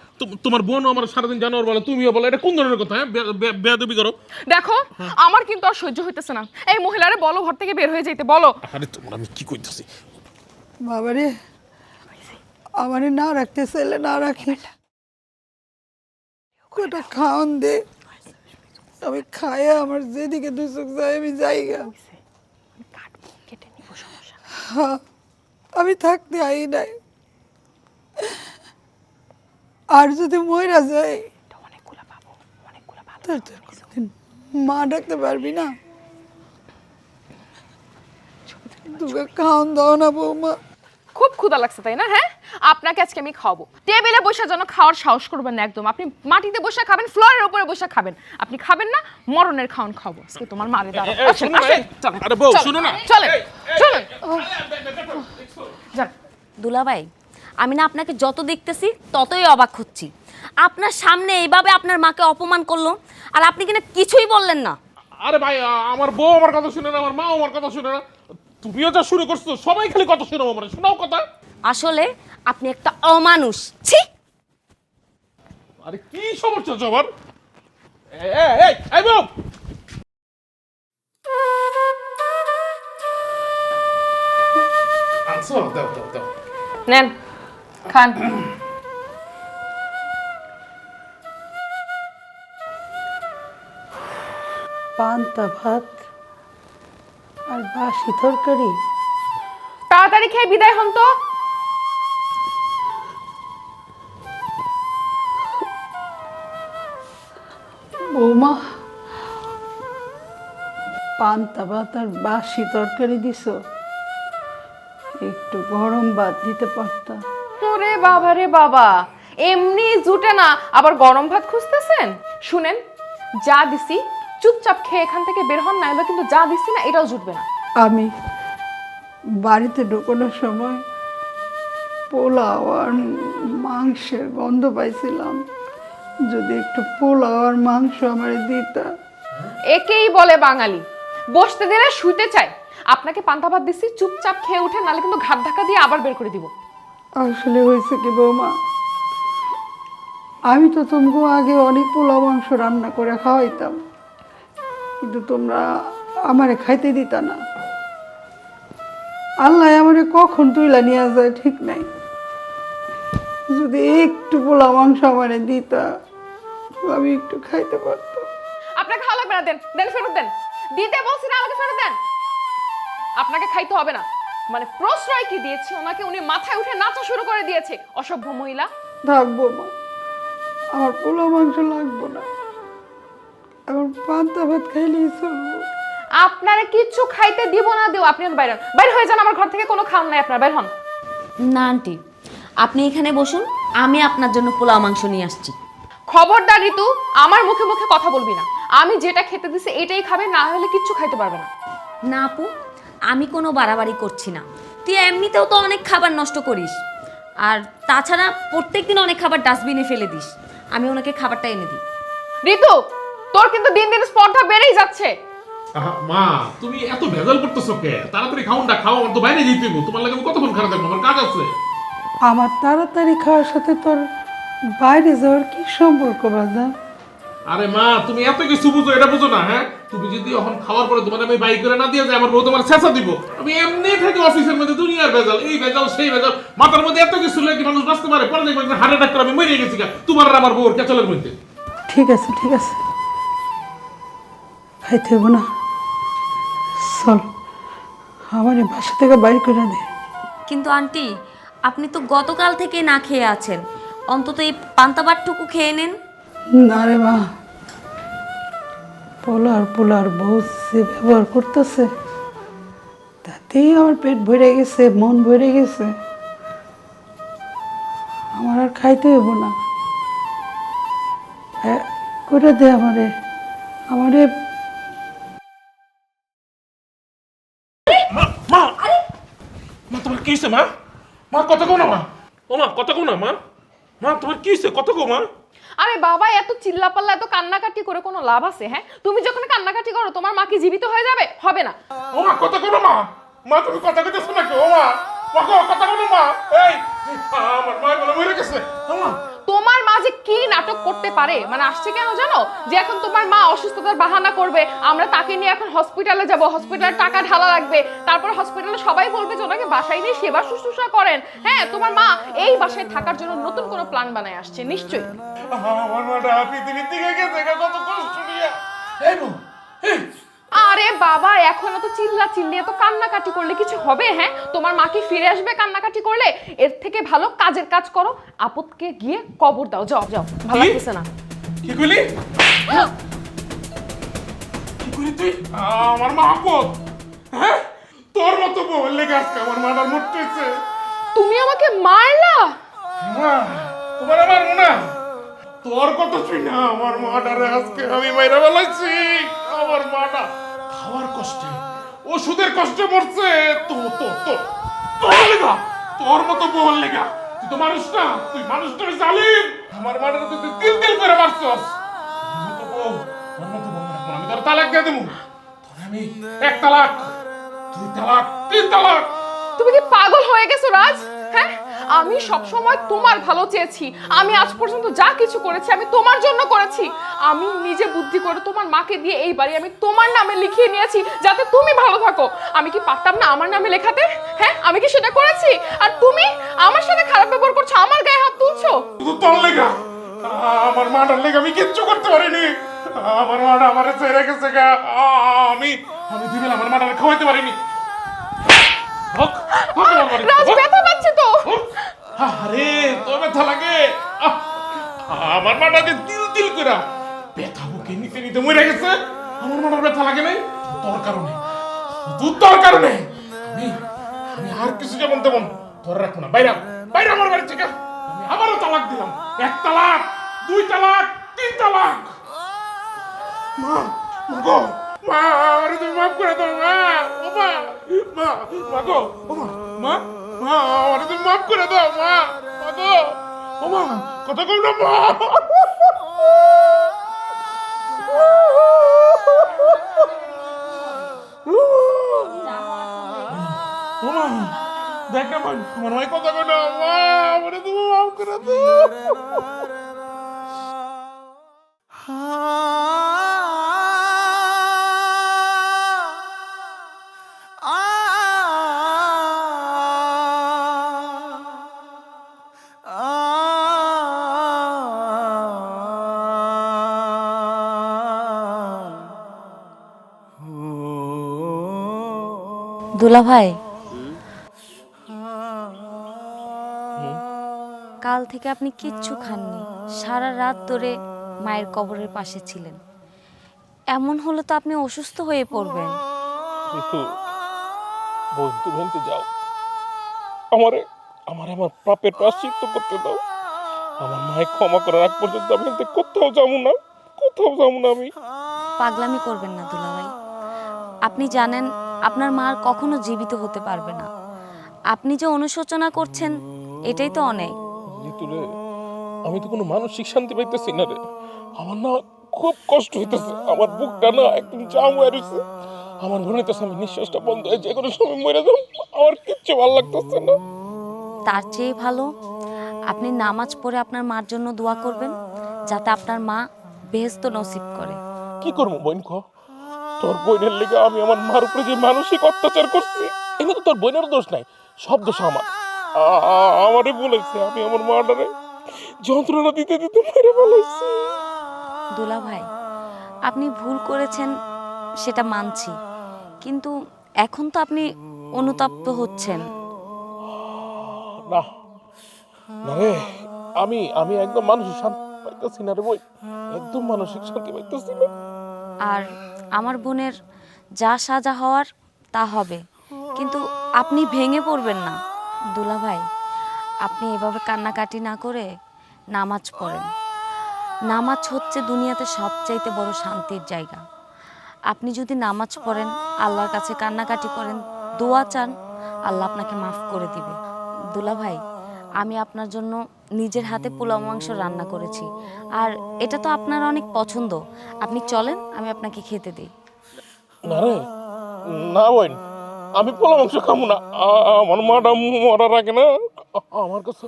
তোমার বোনও আমার সারাদিন জানোয়ার বলে, তুমিও বলো। এটা কোন ধরনের কথা? হ্যাঁ, বেয়াদবি করো।
দেখো, আমার কিন্তু আর সহ্য হইতেছে না। এই মহিলারে বলো ঘর থেকে বের হয়ে যেতে বলো।
আরে তোমার আমি কি কইতাছি?
বাবারে, আমারে না রাখতে চাইলে না রাখি, কটা খাওয়ান দে, আমি খাইয়া আমার যেদিকে দুই চোখ যায় আমি যাইগা। হ্যাঁ, আমি থাকতে আই নাই, আর যদি মইরা যায় তোর তো কোনোদিন মা ডাকতে পারবি না। তোকে খাওয়ান দাও না বৌমা।
খুব ক্ষুধা লাগছে তাই না? হ্যাঁ, আপনাকে আজকে আমি খাওয়াবো। টেবিলে বসে যেন খাওয়ার সাহস করবেন না একদম। আপনি মাটিতে বসে খাবেন, ফ্লোরের উপরে বসে খাবেন। আপনি খাবেন না, মরণের খাওয়ান খাবো আজকে তোমার মারে দাও। আসেন আসেন, চলেন।
আরে বউ, শুনো না।
চলেন চলেন, যান।
দুলাভাই, আমি না আপনাকে যত দেখতেছি ততই অবাক হচ্ছি। আপনার সামনে এইভাবে আপনার মাকে অপমান করলো, আর আপনি কিনা কিছুই বললেন না।
আরে ভাই, আমার বউ আমার কথা শুনে না, আমার মা আমার কথা শুনে না। তুমিও যা শুরু করছো, সবাই খালি কথা শুনো। আমার শোনাও কথা।
আসলে আপনি একটা অমানুষ। ছি,
আরে কি সমস্যা সবার? এই বউ, আনছো? দাও দাও দাও।
নেন খান।
পান্তা ভাত আর বাসি তরকারি।
তাড়াতাড়ি খেয়ে বিদায় হন তো।
বৌমা, পান্তা ভাত আর বাসি তরকারি দিছো, একটু গরম ভাত দিতে পারতা।
ওরে বাবা রে বাবা, এমনি জুটে না আবার গরম ভাত খুঁজতেছেন? শুনেন, যা দিছি চুপচাপ খেয়ে এখান থেকে বের হন, না হলে কিন্তু যা দিছি না এটাও জুটবে না।
আমি বাড়িতে ঢোকানোর সময় পোলাও আর মাংসের গন্ধ পাইছিলাম, যদি একটু পোলাও আর মাংস আমার দিতা।
একেই বলে বাঙালি, বসতে দিলে শুইতে চাই। আপনাকে পান্তা ভাত দিছি, চুপচাপ খেয়ে উঠে, নালে কিন্তু ঘাট ধাক্কা দিয়ে আবার বের করে দিব।
আসলে হয়েছে কি বৌমা, আমি তো তোমাকে আগে অনেক পোলাও মাংস রান্না করে খাওয়াইতাম, কিন্তু তোমরা আমারে খাইতে দিতা না। আল্লাহ আমারে কখন তুইলা নিয়ে যায় ঠিক নাই। যদি একটু পোলাও মাংস আমারে দিতা, আমি একটু খাইতে পারতাম।
আপনাকে খাওয়া লাগবে না, দেন দেন, ফেরত দেন। দিতে বলছি না, আমাকে ফেরত দেন। আপনাকে খাইতে হবে না, মানে প্রশ্রয় কি দিয়েছি ওনাকে, উনি মাথায় উঠে নাচা শুরু করে দিয়েছে, অসভ্য মহিলা।
থাকবো মা, আমার পোলাও মাংস লাগবো না, আমার পান্তা ভাত খাইলেই চলবো।
আপনারা কিচ্ছু খাইতে দিব না, দিও আপনি বাইরে হন। বাইরে হয়ে যান, আমার ঘর থেকে কোনো খাওয়া নাই আপনার, বাইর হন।
না আন্টি, আপনি এখানে বসুন, আমি আপনার জন্য পোলাও মাংস নিয়ে আসছি।
খবরদার ঋতু, আমার মুখে মুখে কথা বলবি না। আমি যেটা খেতে দিছি এটাই খাবে, না হলে কিচ্ছু খাইতে পারবে না।
না আপু, আমি কোনো বাড়াবাড়ি করছি না। তুই এমনিতেও তো অনেক খাবার নষ্ট করিস, আর তাছাড়া প্রত্যেকদিন অনেক খাবার ডাস্টবিনে ফেলে দিস। আমি ওনাকে খাবারটা এনে দিই।
ঋতু, তোর কিন্তু দিন দিন স্পর্ধা বেড়েই যাচ্ছে।
মা, তুমি এত ভেজাল করতেছো কে? তাড়াতাড়ি খাওনটা খাও, আমার তো বাইরে যেতে হবে। তোমার লাগে আমি কতক্ষণ খারাপ থাকবো, আমার কাজ আছে।
আমার তাড়াতাড়ি খাওয়ার সাথে তোর বাইরে যাওয়ার কি সম্পর্ক বাজা?
আরে মা, তুমি এত কিছু বুঝো, এটা বুঝো না? হ্যাঁ, তুমি যদি এখন খাওয়ার পরে তোমার আমি বাইক করে না দিয়ে যাই, আমার বউ তোমার ছেঁচা দিব। আমি এমনি থেকে অফিসের মধ্যে দুনিয়ার ভেজাল, এই ভেজাল সেই ভেজাল, মাথার মধ্যে এত কিছু লাগে মানুষ বাঁচতে পারে। পরে দেখবেন হার্ট অ্যাটাক করে আমি মরে গেছি গা, তোমার আর আমার বউর কেচলের মধ্যে।
ঠিক আছে ঠিক আছে, খাইতে হবো না, চল আমার এই বাসা থেকে বাইর করে দে।
কিন্তু আন্টি, আপনি তো গতকাল থেকে না খেয়ে আছেন, অন্তত এই পান্তা ভাতটুকু খেয়ে নেন।
না রে মা, পোলার পোলার বউ যে ব্যবহার করতেছে, তাতেই আমার পেট ভরে গেছে, মন ভরে গেছে, আমার আর খাইতে হইব না। করে দে আমারে, আমারে।
মা, তোমার কি হয়েছে মা? মা কথা কো না মা, ও মা কথা কো না মা। মা তোমার কি হয়েছে, কথা কো মা।
আরে বাবা, এত চিল্লাপাল্লা, এত কান্নাকাটি করে কোনো লাভ আছে? হ্যাঁ, তুমি যখন কান্নাকাটি করো তোমার মা কি জীবিত হয়ে যাবে? হবে না।
ও মা কথা কো না মা। মা তুমি কথা কইতেছ নাকি? ও মা, মা কথা কো না মা। এই আমার মা বলে মরে গেছে। ও মা,
তোমার মা যে কি নাটক করতে পারে, মানে আসছে কেন জানো? যে এখন তোমার মা অসুস্থতার বাহানা করবে, আমরা তাকে নিয়ে এখন হসপিটালে যাব, হসপিটালে টাকা ঢালা লাগবে, তারপর হসপিটালে সবাই বলবে যে ওনাকে বাসায় নিয়ে সেবা শুশ্রূষা করেন। হ্যাঁ, তোমার মা এই বাসায় থাকার জন্য নতুন কোনো প্ল্যান বানায় আসছে নিশ্চয়ই।
আমার মাটা পৃথিবীর থেকে গেছে, কত কষ্ট নিয়ে। এই বউ, এই
আরে বাবা, এখন তো চিল্লা চিল্লি, এত কান্নাকাটি করলে কিছু হবে? হ্যাঁ, তোমার মা কি ফিরে আসবে কান্নাকাটি করলে? এর থেকে ভালো কাজের কাজ করো, আপদকে গিয়ে কবর দাও। যাও যাও, ভালো লাগতেছে না।
কি কইলি? কি কইলি তুই? আমার মা আপদ? হ্যাঁ, তোর মতো বউ লেগে আজকে আমার মাটার মরতেছে।
তুমি আমাকে মারলা?
মা, তোমার আমার মনে, তোর কথা শুই না আমার মাটারে আজকে আমি মাইরা ফেলাইছি। আমার মাটা খাওয়ার কষ্টে, ওষুধের কষ্টে মরছে। তোর মতো বল লেগা। তুই তো মানুষ না, তুই মানুষটা জালিম। আমার মাটারে তুই তিল তিল করে মারছস। আমি তোর তালাক দিয়ে দেবো। তোর আমি 1 তালাক, 2 তালাক, 3 তালাক।
তুমি কি পাগল হয়ে গেছো রাজ? হ্যাঁ, আমি সব সময় তোমার ভালো চেয়েছি। আমি আজ পর্যন্ত যা কিছু করেছি আমি তোমার জন্য করেছি। আমি নিজে বুদ্ধি করে তোমার মাকে দিয়ে এই বাড়ি আমি তোমার নামে লিখিয়ে নিয়েছি যাতে তুমি ভালো থাকো। আমি কি পারতাম না আমার নামে লেখাতে? হ্যাঁ, আমি কি সেটা করেছি? আর তুমি আমার সাথে খারাপ ব্যবহার করছো, আমার গায়ে হাত তুলছো।
শুধু তোর লেগা, আমার মাটার লেগা আমি কিচ্ছু করতে পারিনি। আমার মাটা আমার ছেড়ে গেছে গা। আমি দিবেন আমার মাটারে খাওয়াইতে পারিনি। হোক, হোক আমার বাড়ি,
রাজ,
হোক।
ব্যথা পাচ্ছি তো।
আরে তোর ব্যথা লাগে? আমার মাটা যে তিল তিল করে ব্যথা বুকে নিতে নিতে মরে গেছে। আমার মাটার ব্যথা লাগে নাই তোর কারণে, শুধু তোর কারণে। আমি আর কিছু যেমন তেমন তোর রাখবো না। বাইরা বাইরা আমার বাড়ি থেকে। আমি আবারও তালাক দিলাম। 1 তালাক, 2 তালাক, 3 তালাক। মা, গো, মা, আরে তুমি মাফ করে দাও মা। ও মা, মা গো, ও মা, আরে তুমি মাফ করে দাও মা। গো, ও মা, কথা কম না মা। ও মা, দেখ না মনে হয় কথা কম না মা। আরে তুমি মাফ করে দাও।
দুলাভাই, কাল থেকে আপনি কিচ্ছু খাননি, সারা রাত ধরে মায়ের কবরের পাশে ছিলেন। এমন হলে তো আপনি অসুস্থ হয়ে পড়বেন।
একটু বলতে বলতে যাও, আমারে আমার পাপের প্রায়শ্চিত্ত করতে দাও। আমার মায়ের ক্ষমা করার আগ পর্যন্ত আমি কোথাও যাবো না, কোথাও যাবো না আমি।
পাগলামি করবেন না দুলাভাই। আপনি জানেন আপনার মা আর কখনো জীবিত হতে পারবে না। আপনি যে অনুশোচনা করছেন এটাই তো অনেক।
ঋতুরে, আমি তো কোনো মানসিক শান্তি পাইতেছি না রে। আমার না খুব কষ্ট হইতেছে। আমার বুকটা না একদম জাম হয়ে রয়েছে। আমার মনে হইতেছে আমি নিঃশ্বাসটা বন্ধ হয়ে যে কোনো সময় মরে যাবো। আমার কিচ্ছু ভালো লাগতেছে না।
তার চেয়ে ভালো আপনি নামাজ পড়ে আপনার মার জন্য দোয়া করবেন, যাতে আপনার মা বেহেশত নসিব করে।
কি করবো বোন ক? তোর বোনের লেগে আমি আমার মার উপরে যে মানসিক অত্যাচার করছি, এনে তো তোর বোনের দোষ নাই, সব দোষ আমার। আমারে বলেছে আমি আমার মাটারে যন্ত্রণা দিতে দিতে মেরে ফেলাইছি।
দুলাভাই, আপনি ভুল করেছেন সেটা মানছি, কিন্তু এখন তো আপনি অনুতপ্ত হচ্ছেন।
না না রে, আমি একদম মানসিক শান্তি পাইতেছি না রে বই, একদম মানসিক শান্তি পাইতেছি না।
আর আমার বোনের যা সাজা হওয়ার তা হবে, কিন্তু আপনি ভেঙে পড়বেন না। দুলাভাই, আপনি এভাবে কান্নাকাটি না করে নামাজ পড়েন। নামাজ হচ্ছে দুনিয়াতে সবচাইতে বড় শান্তির জায়গা। আপনি যদি নামাজ পড়েন, আল্লাহর কাছে কান্নাকাটি করেন, দোয়া চান, আল্লাহ আপনাকে মাফ করে দিবে। দুলাভাই, আমি আপনার জন্য নিজের হাতে পোলাও মাংস রান্না করেছি, আর এটা তো আপনার অনেক পছন্দ। আপনি চলেন, আমি আপনাকে খেতে দিই।
না রে, না বোন, আমি পোলাও মাংস খাবো না। আমার মাটা মরার আগে না আমার কাছে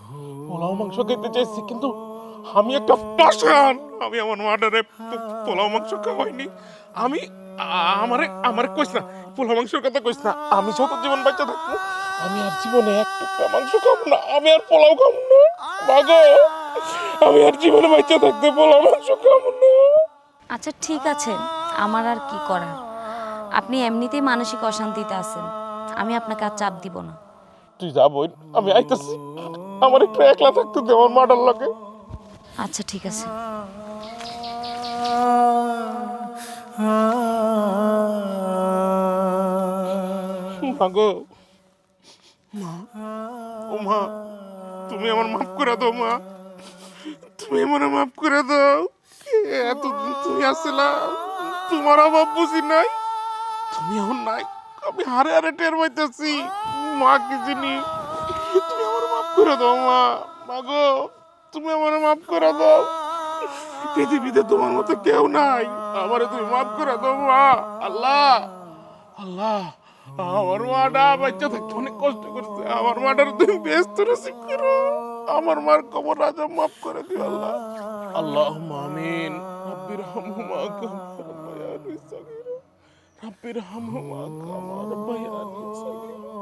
পোলাও মাংস খেতে চাইছি, কিন্তু আমি একটা পাষাণ। আমি আমার মাটারে পোলাও মাংস খাওয়াইনি। আমি আমারে কইস না, পোলাও মাংসের কথা কইস না। আমি যত জীবন বাঁচা থাকবো আমি আর জীবনে এক টুকরা মাংস খাবো না, আমি আর পোলাও খাবো না। মাগো, আমি আর জীবনে বাঁচা থাকতে পোলাও মাংস খাবো না।
আচ্ছা ঠিক আছে, আমার আর কি করার। আপনি এমনিতেই মানসিক অশান্তিতে আছেন, আমি আপনাকে আর চাপ দিব না।
তুই যা বোন, আমি আইতাছি। আমার একটু একলা থাকতে দে আমার মাটার লাগে।
আচ্ছা ঠিক আছে।
মাগো, মা, ও মা, তুমি আমার মাফ করে দাও মা, তুমি আমার মাফ করে দাও। এতদিন তুমি আসছিলা, তোমার অভাব বুঝি নাই, তুমি এখন নাই। আমি হারে হারে টের পাইতেছি মা কি জিনিস। তুমি আমার মাফ করে দাও মা। মাগো, তুমি আমার মাফ করে দাও। পৃথিবীতে তোমার মতো কেউ নাই, আমারে তুমি মাফ করে দাও মা। আল্লাহ, আল্লাহ, আমার মাটা বাচ্চা থাকতে অনেক কষ্ট করছে, আমার মাটার তুমি ব্যস্ত নসিব করো, আমার মার কবর রাজা মাফ করে দিও আল্লাহ। আল্লাহুম্মা আমিন। রাব্বির হামহুমা কামা রাব্বায়ানি সগীরা, রাব্বির হামহুমা কামা রাব্বায়ানি সগীরা।